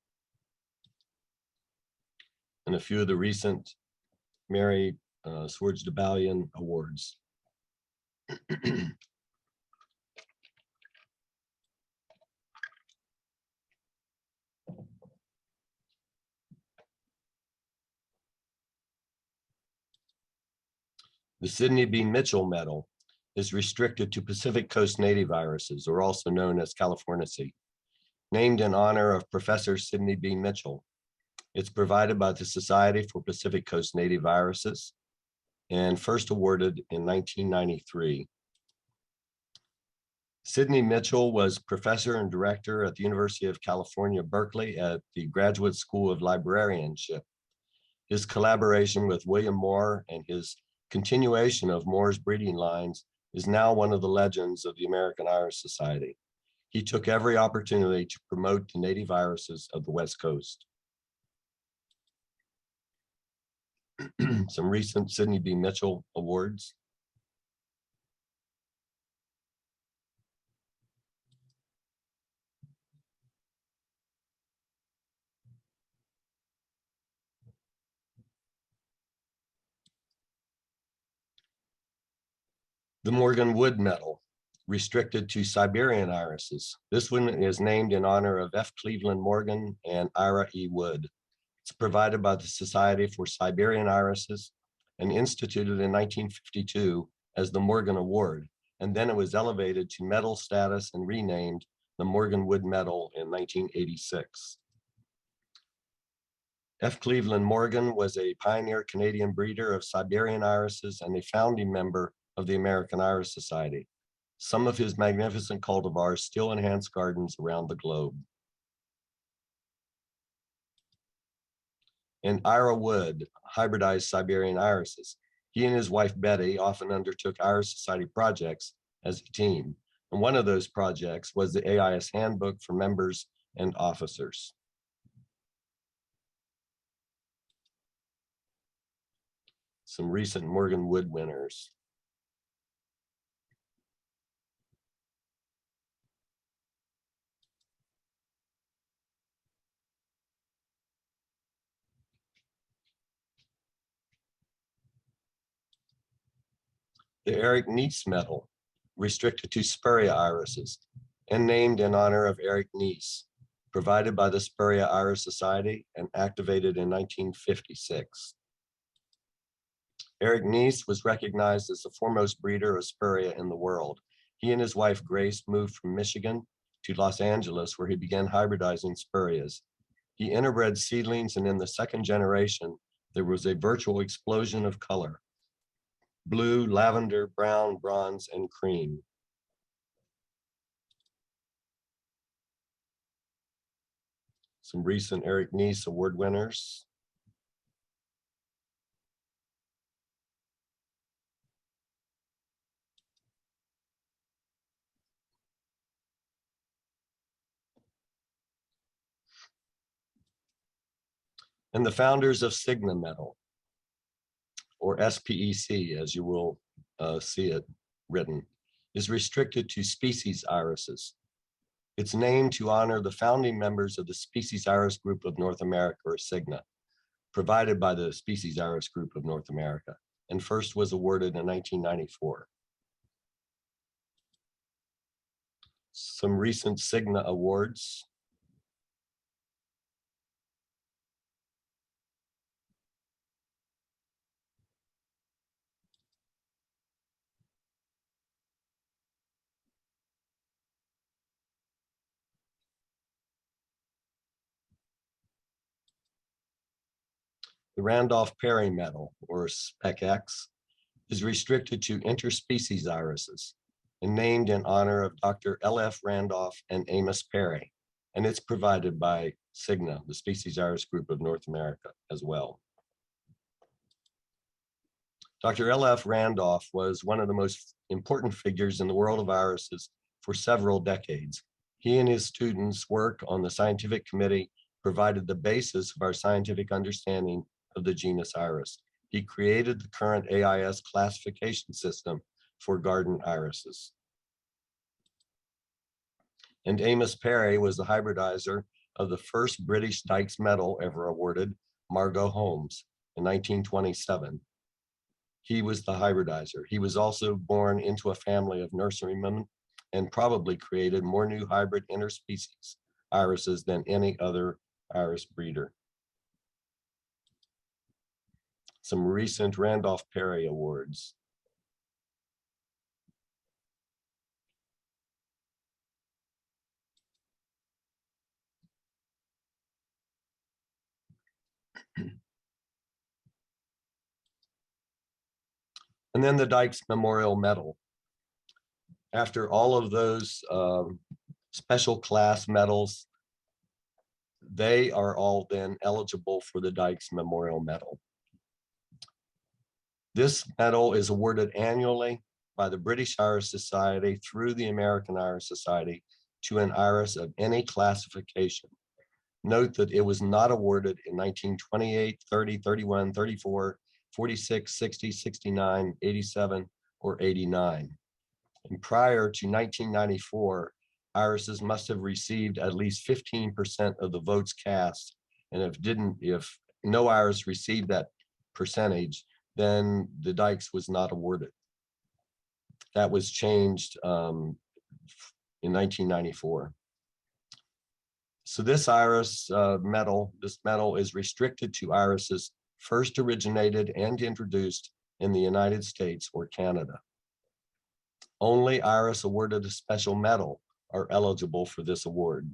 And a few of the recent Mary Swartz DeBallion awards. The Sidney B. Mitchell Medal is restricted to Pacific Coast native irises, or also known as Californiaceae, named in honor of Professor Sidney B. Mitchell. It's provided by the Society for Pacific Coast Native Irises and first awarded in 1993. Sidney Mitchell was professor and director at the University of California, Berkeley at the Graduate School of Librarianship. His collaboration with William Moore and his continuation of Moore's breeding lines is now one of the legends of the American Iris Society. He took every opportunity to promote the native irises of the West Coast. Some recent Sidney B. Mitchell awards. The Morgan Wood Medal, restricted to Siberian irises. This one is named in honor of F. Cleveland Morgan and Ira E. Wood. It's provided by the Society for Siberian Irises and instituted in 1952 as the Morgan Award, and then it was elevated to medal status and renamed the Morgan Wood Medal in 1986. F. Cleveland Morgan was a pioneer Canadian breeder of Siberian irises and a founding member of the American Iris Society. Some of his magnificent cultivars still enhance gardens around the globe. and Ira Wood, hybridized Siberian irises. He and his wife Betty often undertook Iris Society projects as a team. And one of those projects was the AIS handbook for members and officers. Some recent Morgan Wood winners. The Eric Neese Medal, restricted to Spuria irises and named in honor of Eric Neese, provided by the Spuria Iris Society and activated in 1956. Eric Neese was recognized as the foremost breeder of Spuria in the world. He and his wife Grace moved from Michigan to Los Angeles, where he began hybridizing Spurias. He interbred seedlings, and in the second generation, there was a virtual explosion of color: blue, lavender, brown, bronze, and cream. Some recent Eric Neese Award winners. And the founders of Cigna Medal, or SPEC, as you will see it written, is restricted to species irises. It's named to honor the founding members of the Species Iris Group of North America, or Cigna, provided by the Species Iris Group of North America, and first was awarded in 1994. Some recent Cigna awards. The Randolph-Perry Medal, or Spec X, is restricted to interspecies irises and named in honor of Dr. L.F. Randolph and Amos Perry, and it's provided by Cigna, the Species Iris Group of North America, as well. Dr. L.F. Randolph was one of the most important figures in the world of irises for several decades. He and his students' work on the scientific committee provided the basis of our scientific understanding of the genus Iris. He created the current AIS classification system for garden irises. And Amos Perry was the hybridizer of the first British Dykes Medal ever awarded, Margot Holmes, in 1927. He was the hybridizer. He was also born into a family of nurserymen and probably created more new hybrid interspecies irises than any other iris breeder. Some recent Randolph-Perry awards. And then the Dykes Memorial Medal. After all of those special class medals, they are all then eligible for the Dykes Memorial Medal. This medal is awarded annually by the British Iris Society through the American Iris Society to an iris of any classification. Note that it was not awarded in 1928, 30, 31, 34, 46, 60, 69, 87, or 89. And prior to 1994, irises must have received at least 15% of the votes cast. And if no iris received that percentage, then the Dykes was not awarded. That was changed in 1994. So this iris medal, this medal is restricted to irises first originated and introduced in the United States or Canada. Only iris awarded a special medal are eligible for this award.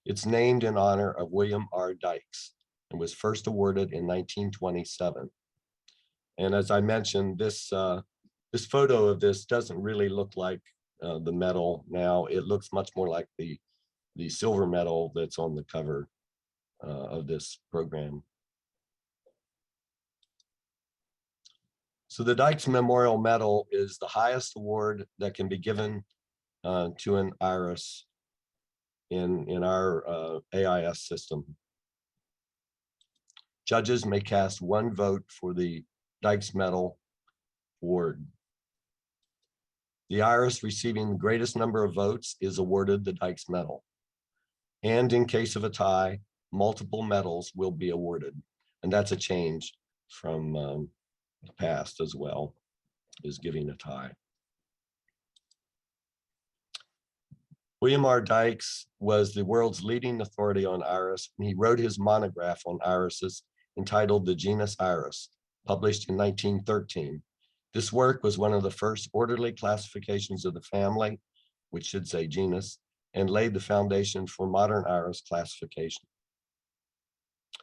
It's named in honor of William R. Dykes and was first awarded in 1927. And as I mentioned, this photo of this doesn't really look like the medal now. It looks much more like the silver medal that's on the cover of this program. So the Dykes Memorial Medal is the highest award that can be given to an IRIS in our AIS system. Judges may cast one vote for the Dykes Medal award. The IRIS receiving the greatest number of votes is awarded the Dykes Medal. And in case of a tie, multiple medals will be awarded. And that's a change from the past as well, is giving a tie. William R. Dykes was the world's leading authority on iris, and he wrote his monograph on irises entitled The Genus Iris, published in 1913. This work was one of the first orderly classifications of the family, which should say genus, and laid the foundation for modern iris classification.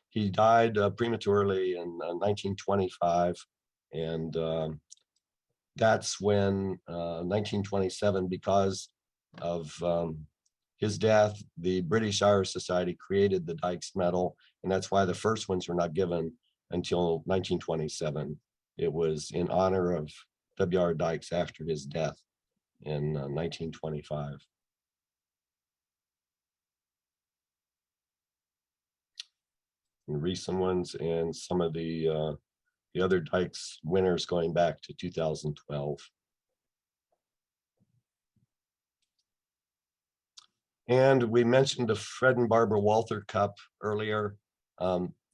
He died prematurely in 1925, and that's when 1927, because of his death, the British Iris Society created the Dykes Medal, and that's why the first ones were not given until 1927. It was in honor of W.R. Dykes after his death in 1925. And recent ones and some of the other Dykes winners going back to 2012. And we mentioned the Fred and Barbara Walther Cup earlier.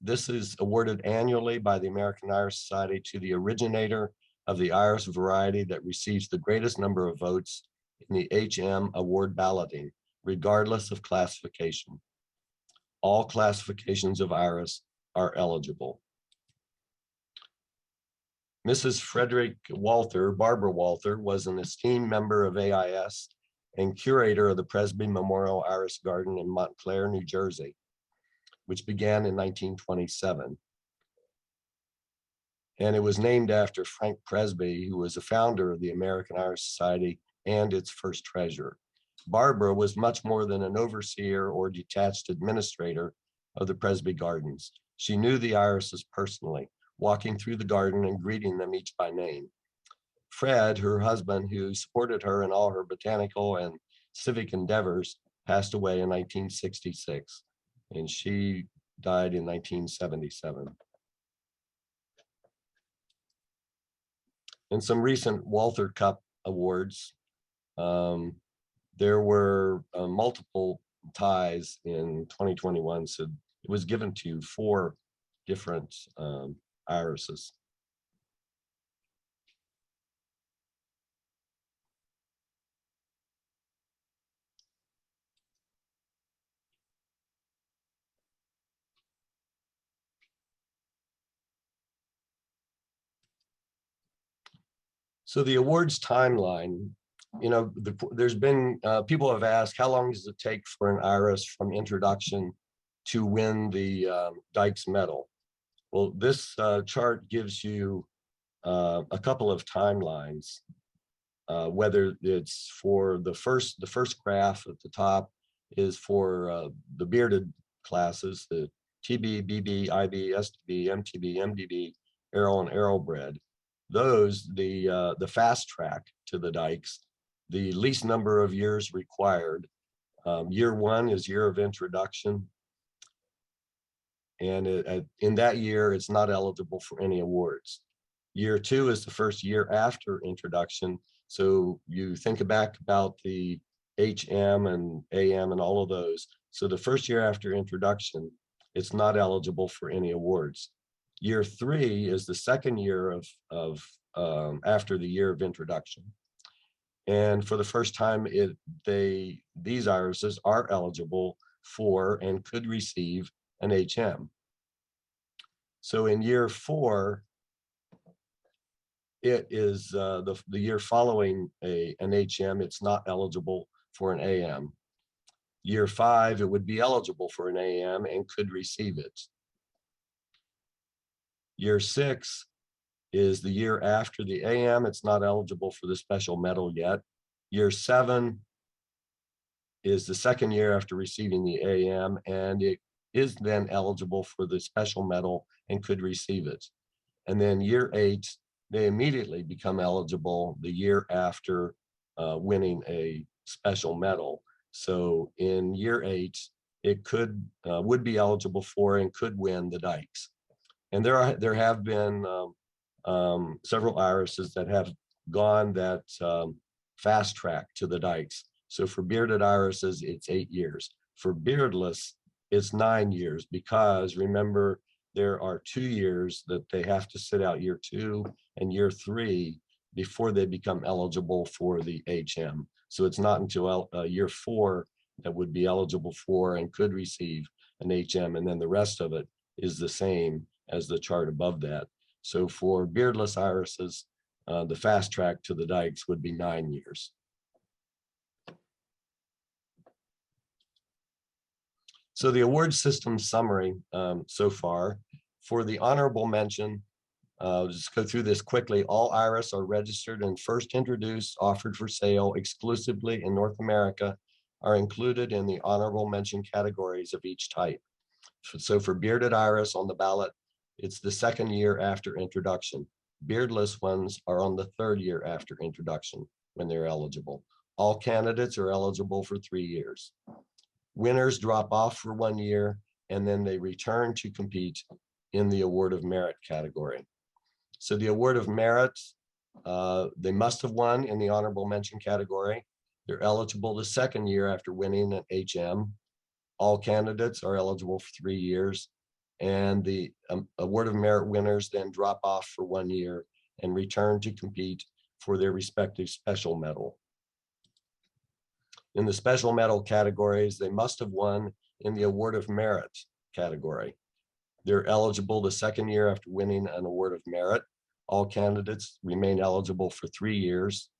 This is awarded annually by the American Iris Society to the originator of the iris variety that receives the greatest number of votes in the HM award balloting, regardless of classification. All classifications of iris are eligible. Mrs. Frederick Walther, Barbara Walther, was an esteemed member of AIS and curator of the Presby Memorial Iris Garden in Montclair, New Jersey, which began in 1927. And it was named after Frank Presby, who was a founder of the American Iris Society and its first treasurer. Barbara was much more than an overseer or detached administrator of the Presby Gardens. She knew the irises personally, walking through the garden and greeting them each by name. Fred, her husband, who supported her in all her botanical and civic endeavors, passed away in 1966, and she died in 1977. In some recent Walther Cup awards, there were multiple ties in 2021, so it was given to 4 different irises. So the awards timeline, you know, there's been, people have asked, how long does it take for an iris from introduction to win the Dykes Medal? Well, this chart gives you a couple of timelines, whether it's for the first graph at the top is for the bearded classes, the TB, BB, IB, STB, MTB, MDB, Arrow, and Arrowbred. Those, the fast track to the Dykes, the least number of years required. Year 1 is year of introduction. And in that year, it's not eligible for any awards. Year 2 is the first year after introduction. So you think back about the HM and AM and all of those. So the first year after introduction, it's not eligible for any awards. Year 3 is the second year of after the year of introduction. And for the first time, these irises are eligible for and could receive an HM. So in year 4, it is the year following an HM, it's not eligible for an AM. Year 5, it would be eligible for an AM and could receive it. Year 6 is the year after the AM, it's not eligible for the special medal yet. Year 7 is the second year after receiving the AM, and it is then eligible for the special medal and could receive it. And then year 8 they immediately become eligible the year after winning a special medal. So in year 8, it would be eligible for and could win the Dykes. And there have been several irises that have gone that fast track to the Dykes. So for bearded irises, it's 8 years. For beardless, it's 9 years, because remember, there are 2 years that they have to sit out, year 2 and year 3, before they become eligible for the HM. So it's not until year 4 that would be eligible for and could receive an HM, and then the rest of it is the same as the chart above that. So for beardless irises, the fast track to the Dykes would be 9 years. So the award system summary so far, for the honorable mention, I'll just go through this quickly. All iris are registered and first introduced, offered for sale exclusively in North America, are included in the honorable mention categories of each type. So for bearded iris on the ballot, it's the 2nd year after introduction. Beardless ones are on the 3rd year after introduction when they're eligible. All candidates are eligible for 3 years. Winners drop off for 1 year, and then they return to compete in the award of merit category. So the award of merit, they must have won in the honorable mention category. They're eligible the 2nd year after winning an HM. All candidates are eligible for 3 years, and the award of merit winners then drop off for 1 year and return to compete for their respective special medal. In the special medal categories, they must have won in the award of merit category. They're eligible the 2nd year after winning an award of merit. All candidates remain eligible for 3 years.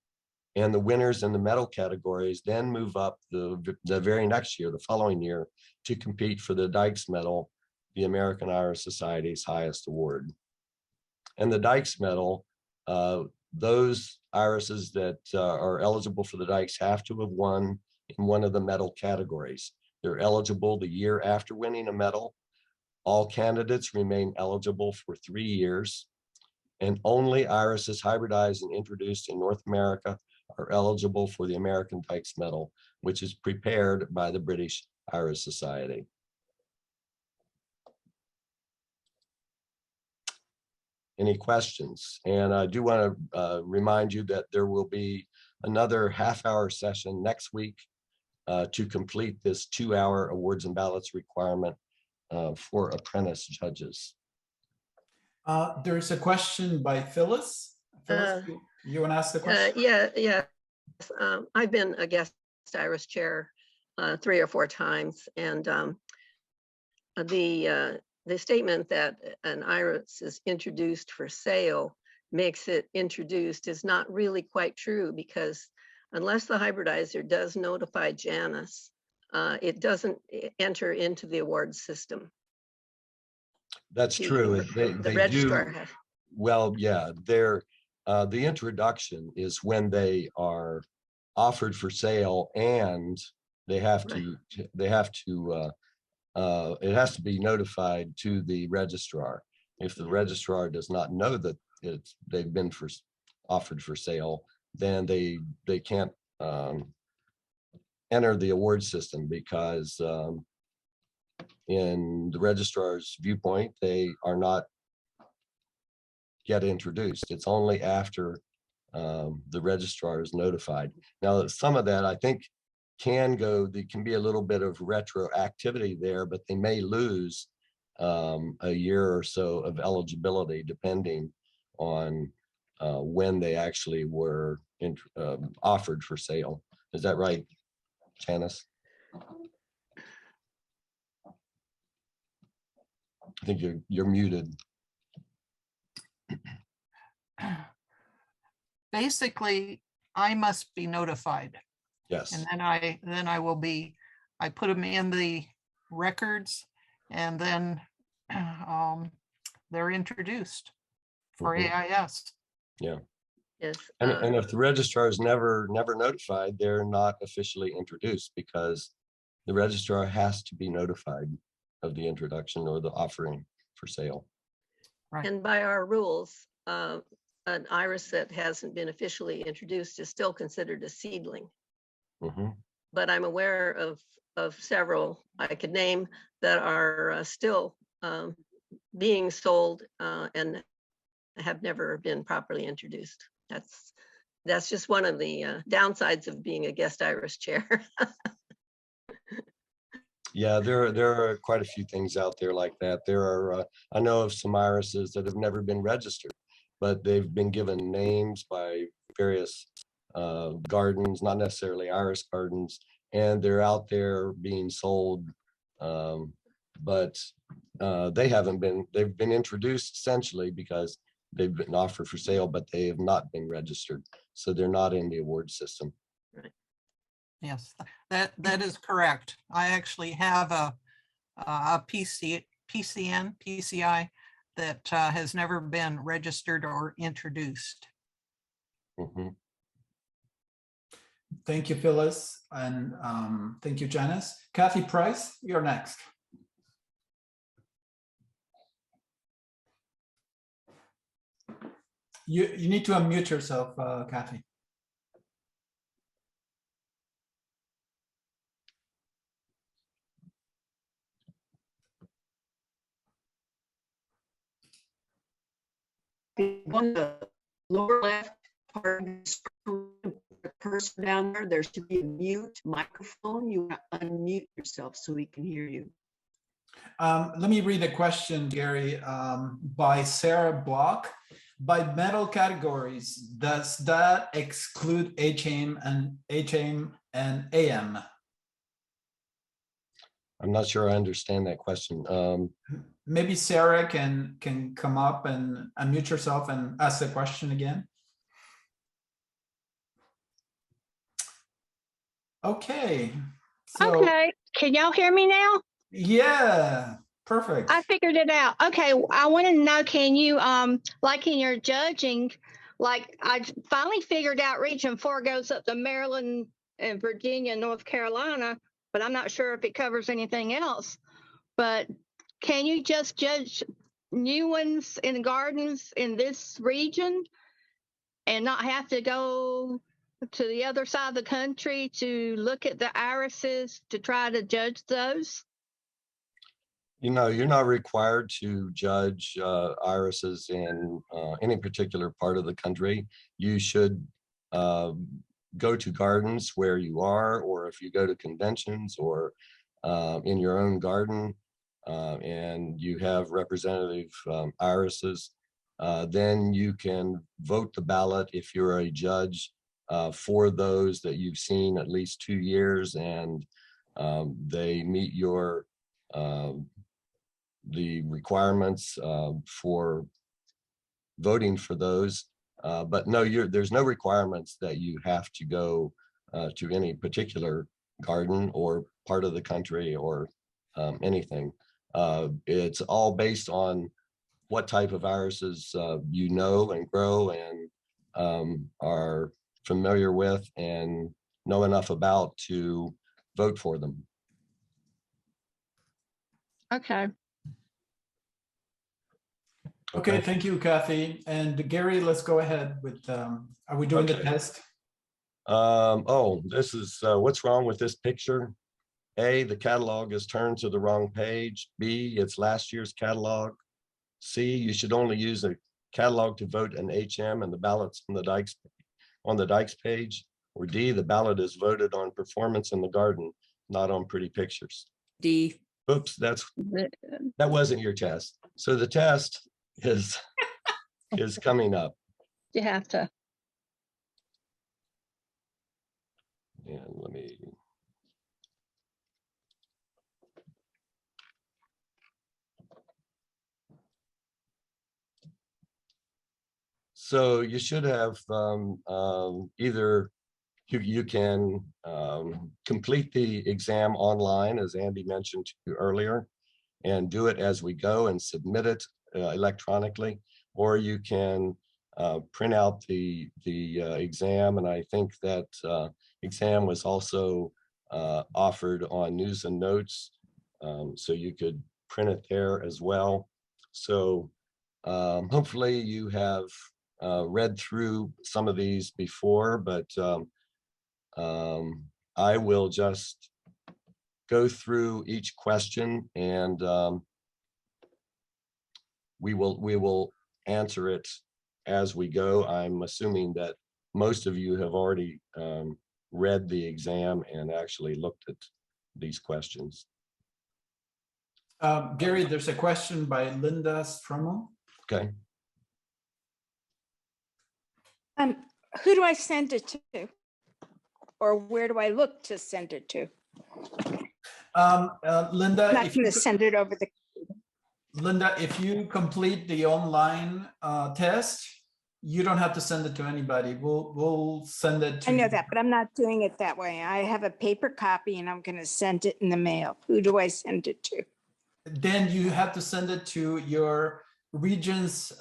And the winners in the medal categories then move up the very next year, the following year, to compete for the Dykes Medal, the American Iris Society's highest award. And the Dykes Medal, those irises that are eligible for the Dykes have to have won in one of the medal categories. They're eligible the year after winning a medal. All candidates remain eligible for 3 years, and only irises hybridized and introduced in North America are eligible for the American Dykes Medal, which is prepared by the British Iris Society. Any questions? And I do want to remind you that there will be another half-hour session next week to complete this 2-hour awards and ballots requirement for apprentice judges. There's a question by Phyllis. Phyllis, you want to ask the question? Yes. I've been a guest Iris chair 3 or 4 times, and the statement that an iris is introduced for sale makes it introduced is not really quite true, because unless the hybridizer does notify Janus, it doesn't enter into the award system. That's true. The They registrar do. has. Well, yeah, the introduction is when they are offered for sale, and they have to, it has to be notified to the registrar. If the registrar does not know that they've been offered for sale, then they can't enter the award system, because in the registrar's viewpoint, they are not yet introduced. It's only after the registrar is notified. Now, some of that I think can be a little bit of retroactivity there, but they may lose a year or so of eligibility depending on when they actually were offered for sale. Is that right, Janice? I think you're muted. Basically, I must be notified, Yes. and then I will be, I put them in the records, and then they're introduced for AIS. Yeah. Yes. And if the registrar is never notified, they're not officially introduced, because the registrar has to be notified of the introduction or the offering for sale. Right. And by our rules, an iris that hasn't been officially introduced is still considered a seedling. Mhm. But I'm aware of several I could name that are still being sold and have never been properly introduced. That's just one of the downsides of being a guest iris chair. Yeah, there are quite a few things out there like that. There are, I know of some irises that have never been registered, but they've been given names by various gardens, not necessarily iris gardens, and they're out there being sold. But they haven't been, they've been introduced essentially because they've been offered for sale, but they have not been registered. So they're not in the award system. Yes, that is correct. I actually have a PCI that has never been registered or introduced. Mhm. Thank you, Phyllis, and thank you, Janice. Kathy Price, you're next. You need to unmute yourself, Kathy. On the lower left part of the screen, the cursor down there, there should be a mute microphone. You want to unmute yourself so we can hear you. Let me read a question, Gary, by Sarah Block. By medal categories, does that exclude HM and AM? I'm not sure I understand that question. Maybe Sarah can come up and unmute yourself and ask the question again. Okay. So, Okay, can y'all hear me now? yeah, perfect. I figured it out. Okay, I want to know, can you, like in your judging, like I finally figured out Region 4 goes up to Maryland and Virginia, North Carolina, but I'm not sure if it covers anything else. But can you just judge new ones in gardens in this region and not have to go to the other side of the country to look at the irises to try to judge those? You know, you're not required to judge irises in any particular part of the country. You should go to gardens where you are, or if you go to conventions or in your own garden and you have representative irises, then you can vote the ballot if you're a judge for those that you've seen at least 2 years and they meet your the requirements for voting for those. But no, there's no requirements that you have to go to any particular garden or part of the country or anything. It's all based on what type of irises you know and grow and are familiar with and know enough about to vote for them. Okay. Okay, thank you, Kathy. And Gary, let's go ahead with, are we doing the Okay. test? Oh, this is what's wrong with this picture? A, the catalog is turned to the wrong page. B, it's last year's catalog. C, you should only use a catalog to vote an HM and the ballots on the Dykes page. Or D, the ballot is voted on performance in the garden, not on pretty pictures. D. Oops, that wasn't your test. So the test is coming up. You have to. And let me. So you should have either you can complete the exam online, as Andy mentioned to you earlier, and do it as we go and submit it electronically, or you can print out the exam. And I think that exam was also offered on News and Notes, so you could print it there as well. So hopefully you have read through some of these before, but I will just go through each question and we will answer it as we go. I'm assuming that most of you have already read the exam and actually looked at these questions. Gary, there's a question by Linda Strummel. Okay. Who do I send it to? Or where do I look to send it to? Linda, I'm not if going you, to send it over the, Linda, if you complete the online test, you don't have to send it to anybody. We'll send it to I know you. that, but I'm not doing it that way. I have a paper copy and I'm going to send it in the mail. Who do I send it to? Then you have to send it to your region's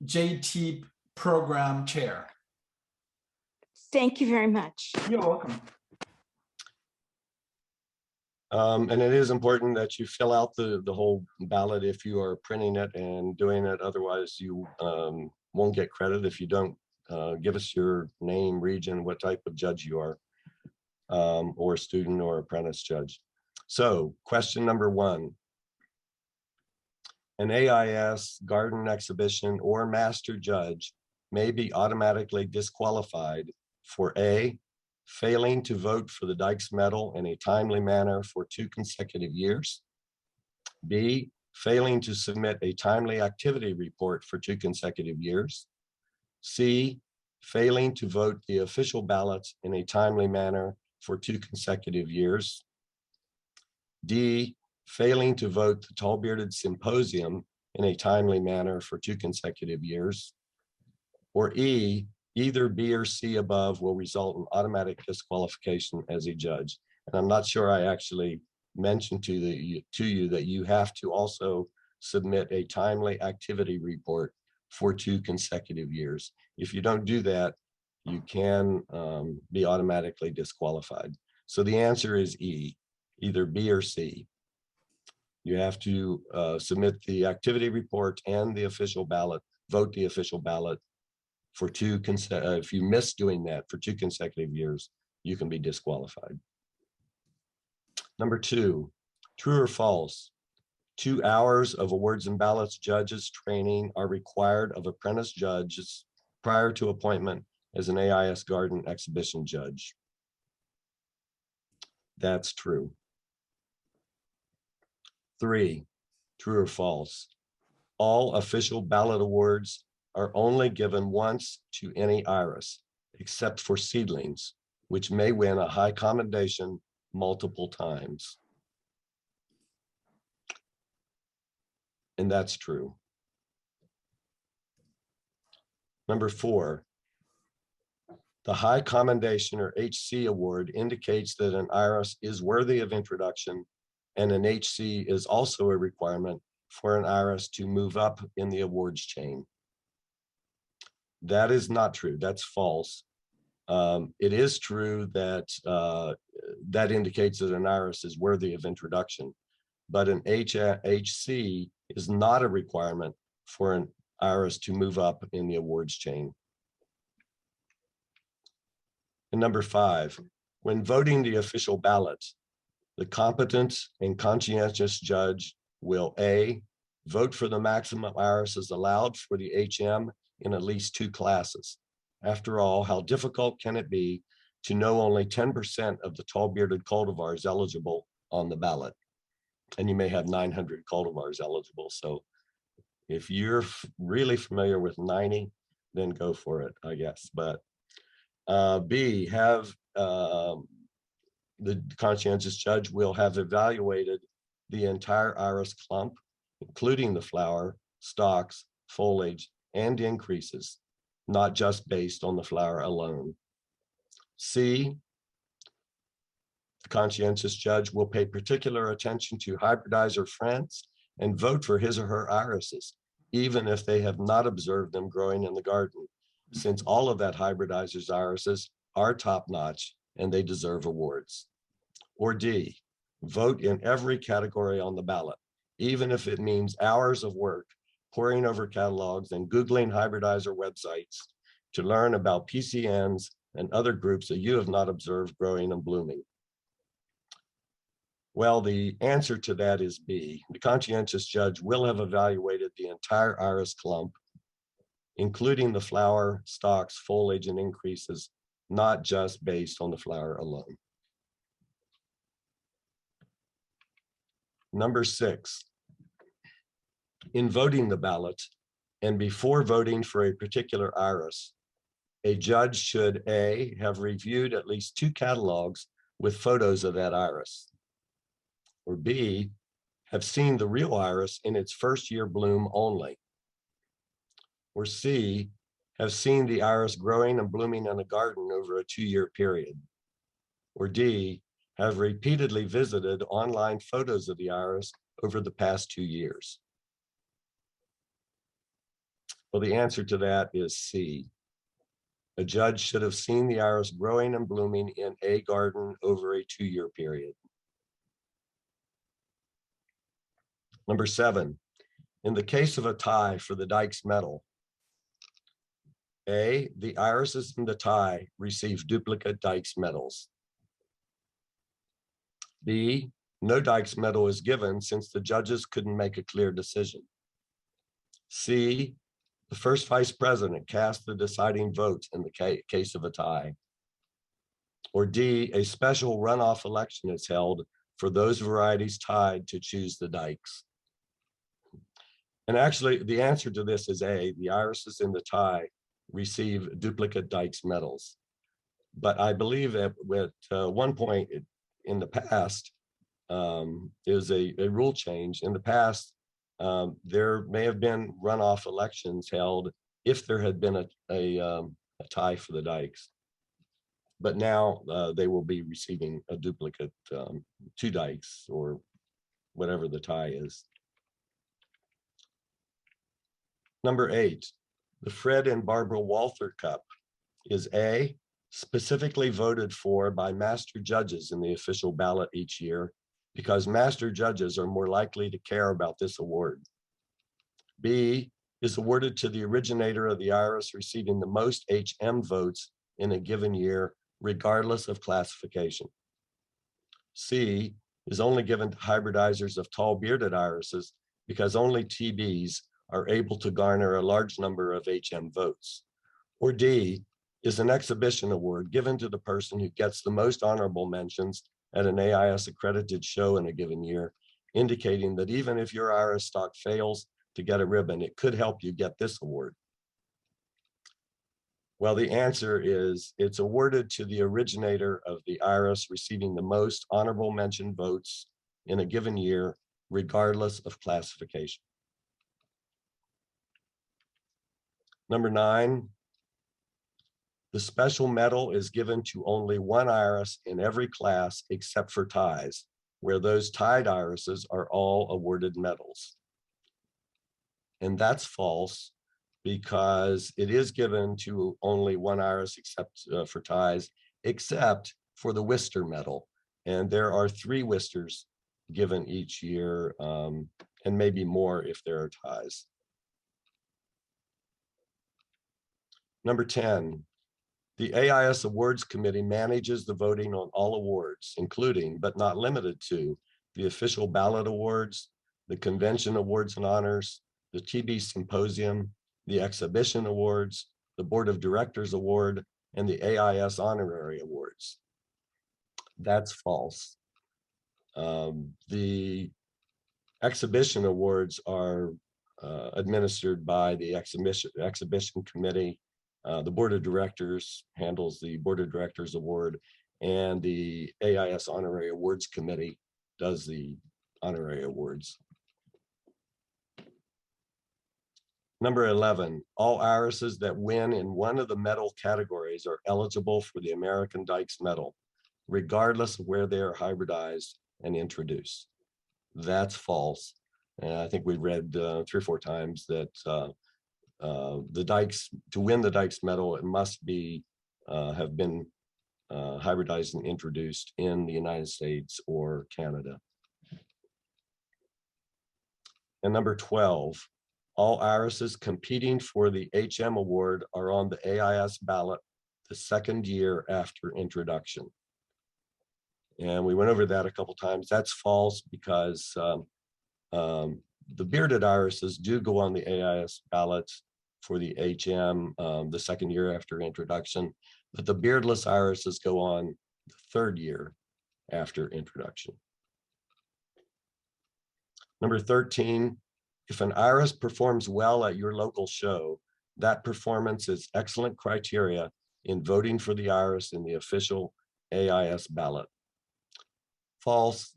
JT program chair. Thank you very much. You're welcome. And it is important that you fill out the whole ballot if you are printing it and doing it. Otherwise, you won't get credit if you don't give us your name, region, what type of judge you are, or student or apprentice judge. So question number 1. An AIS, garden exhibition, or master judge may be automatically disqualified for A, failing to vote for the Dykes Medal in a timely manner for 2 consecutive years. B, failing to submit a timely activity report for 2 consecutive years. C, failing to vote the official ballots in a timely manner for 2 consecutive years. D, failing to vote the Tall Bearded Symposium in a timely manner for 2 consecutive years. Or E, either B or C above will result in automatic disqualification as a judge. And I'm not sure I actually mentioned to you that you have to also submit a timely activity report for 2 consecutive years. If you don't do that, you can be automatically disqualified. So the answer is E, either B or C. You have to submit the activity report and the official ballot, vote the official ballot for 2 if you miss doing that for 2 consecutive years, you can be disqualified. Number 2, true or false? 2 hours of awards and ballots judges training are required of apprentice judges prior to appointment as an AIS garden exhibition judge. That's true. 3, true or false? All official ballot awards are only given once to any iris, except for seedlings, which may win a high commendation multiple times. And that's true. Number 4, the high commendation or HC award indicates that an iris is worthy of introduction, and an HC is also a requirement for an iris to move up in the awards chain. That is not true. That's false. It is true that that indicates that an iris is worthy of introduction, but an HC is not a requirement for an iris to move up in the awards chain. And number 5, when voting the official ballot, the competent and conscientious judge will A, vote for the maximum irises allowed for the HM in at least 2 classes. After all, how difficult can it be to know only 10% of the tall bearded cultivars eligible on the ballot? And you may have 900 cultivars eligible. So if you're really familiar with 90, then go for it, I guess. But B, have the conscientious judge will have evaluated the entire iris clump, including the flower, stalks, foliage, and increases, not just based on the flower alone. C, the conscientious judge will pay particular attention to hybridizer friends and vote for his or her irises, even if they have not observed them growing in the garden, since all of that hybridizer's irises are top-notch and they deserve awards. Or D, vote in every category on the ballot, even if it means hours of work poring over catalogs, and Googling hybridizer websites to learn about PCNs and other groups that you have not observed growing and blooming? Well, the answer to that is B. The conscientious judge will have evaluated the entire iris clump, including the flower, stalks, foliage, and increases, not just based on the flower alone. Number 6, in voting the ballot and before voting for a particular iris, a judge should A, have reviewed at least 2 catalogs with photos of that iris, or B, have seen the real iris in its first year bloom only, or C, have seen the iris growing and blooming in a garden over a 2-year period, or D, have repeatedly visited online photos of the iris over the past 2 years. Well, the answer to that is C. A judge should have seen the iris growing and blooming in a garden over a 2-year period. Number 7, in the case of a tie for the Dykes Medal, A, the irises in the tie receive duplicate Dykes Medals. B, no Dykes Medal is given since the judges couldn't make a clear decision. C, the first vice president cast the deciding votes in the case of a tie. Or D, a special runoff election is held for those varieties tied to choose the Dykes. And actually, the answer to this is A, the irises in the tie receive duplicate Dykes Medals. But I believe that at one point in the past, is a rule change. In the past, there may have been runoff elections held if there had been a tie for the Dykes. But now they will be receiving a duplicate 2 Dykes or whatever the tie is. Number 8, the Fred and Barbara Walther Cup is A, specifically voted for by master judges in the official ballot each year because master judges are more likely to care about this award. B, is awarded to the originator of the iris receiving the most HM votes in a given year, regardless of classification. C, is only given to hybridizers of tall bearded irises because only TBs are able to garner a large number of HM votes. Or D, is an exhibition award given to the person who gets the most honorable mentions at an AIS accredited show in a given year, indicating that even if your iris stock fails to get a ribbon, it could help you get this award. Well, the answer is it's awarded to the originator of the iris receiving the most honorable mention votes in a given year, regardless of classification. Number 9, the special medal is given to only 1 iris in every class except for ties, where those tied irises are all awarded medals. And that's false because it is given to only 1 iris except for ties, except for the Worcester medal. And there are 3 Worcesters given each year, and maybe more if there are ties. Number 10, the AIS Awards Committee manages the voting on all awards, including, but not limited to, the official ballot awards, the convention awards and honors, the TB Symposium, the exhibition awards, the Board of Directors Award, and the AIS Honorary Awards. That's false. The exhibition awards are administered by the exhibition committee. The Board of Directors handles the Board of Directors Award, and the AIS Honorary Awards Committee does the honorary awards. Number 11, all irises that win in one of the medal categories are eligible for the American Dykes Medal, regardless of where they are hybridized and introduced. That's false. And I think we read 3 or 4 times that the Dykes, to win the Dykes Medal, it must be have been hybridized and introduced in the United States or Canada. And number 12, All irises competing for the HM award are on the AIS ballot the second year after introduction. And we went over that a couple times. That's false because the bearded irises do go on the AIS ballot for the HM the second year after introduction, but the beardless irises go on the third year after introduction. Number 13, if an iris performs well at your local show, that performance is excellent criteria in voting for the iris in the official AIS ballot. False,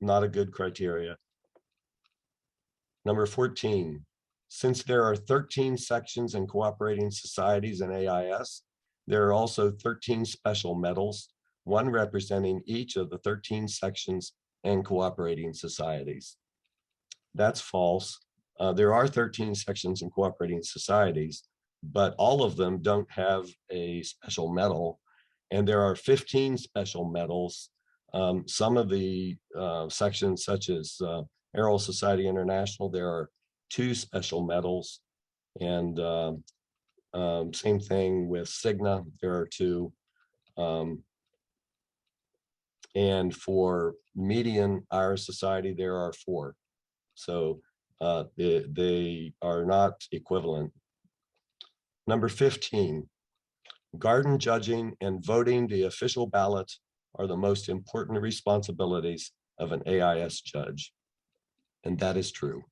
not a good criteria. Number 14, since there are 13 sections and cooperating societies in AIS, there are also 13 special medals, one representing each of the 13 sections and cooperating societies. That's false. There are 13 sections and cooperating societies, but all of them don't have a special medal. And there are 15 special medals. Some of the sections, such as Aero Society International, there are 2 special medals. And same thing with Cigna, there are 2. And for Median Iris Society, there are 4. So they are not equivalent. Number 15, garden judging and voting the official ballot are the most important responsibilities of an AIS judge. And that is true.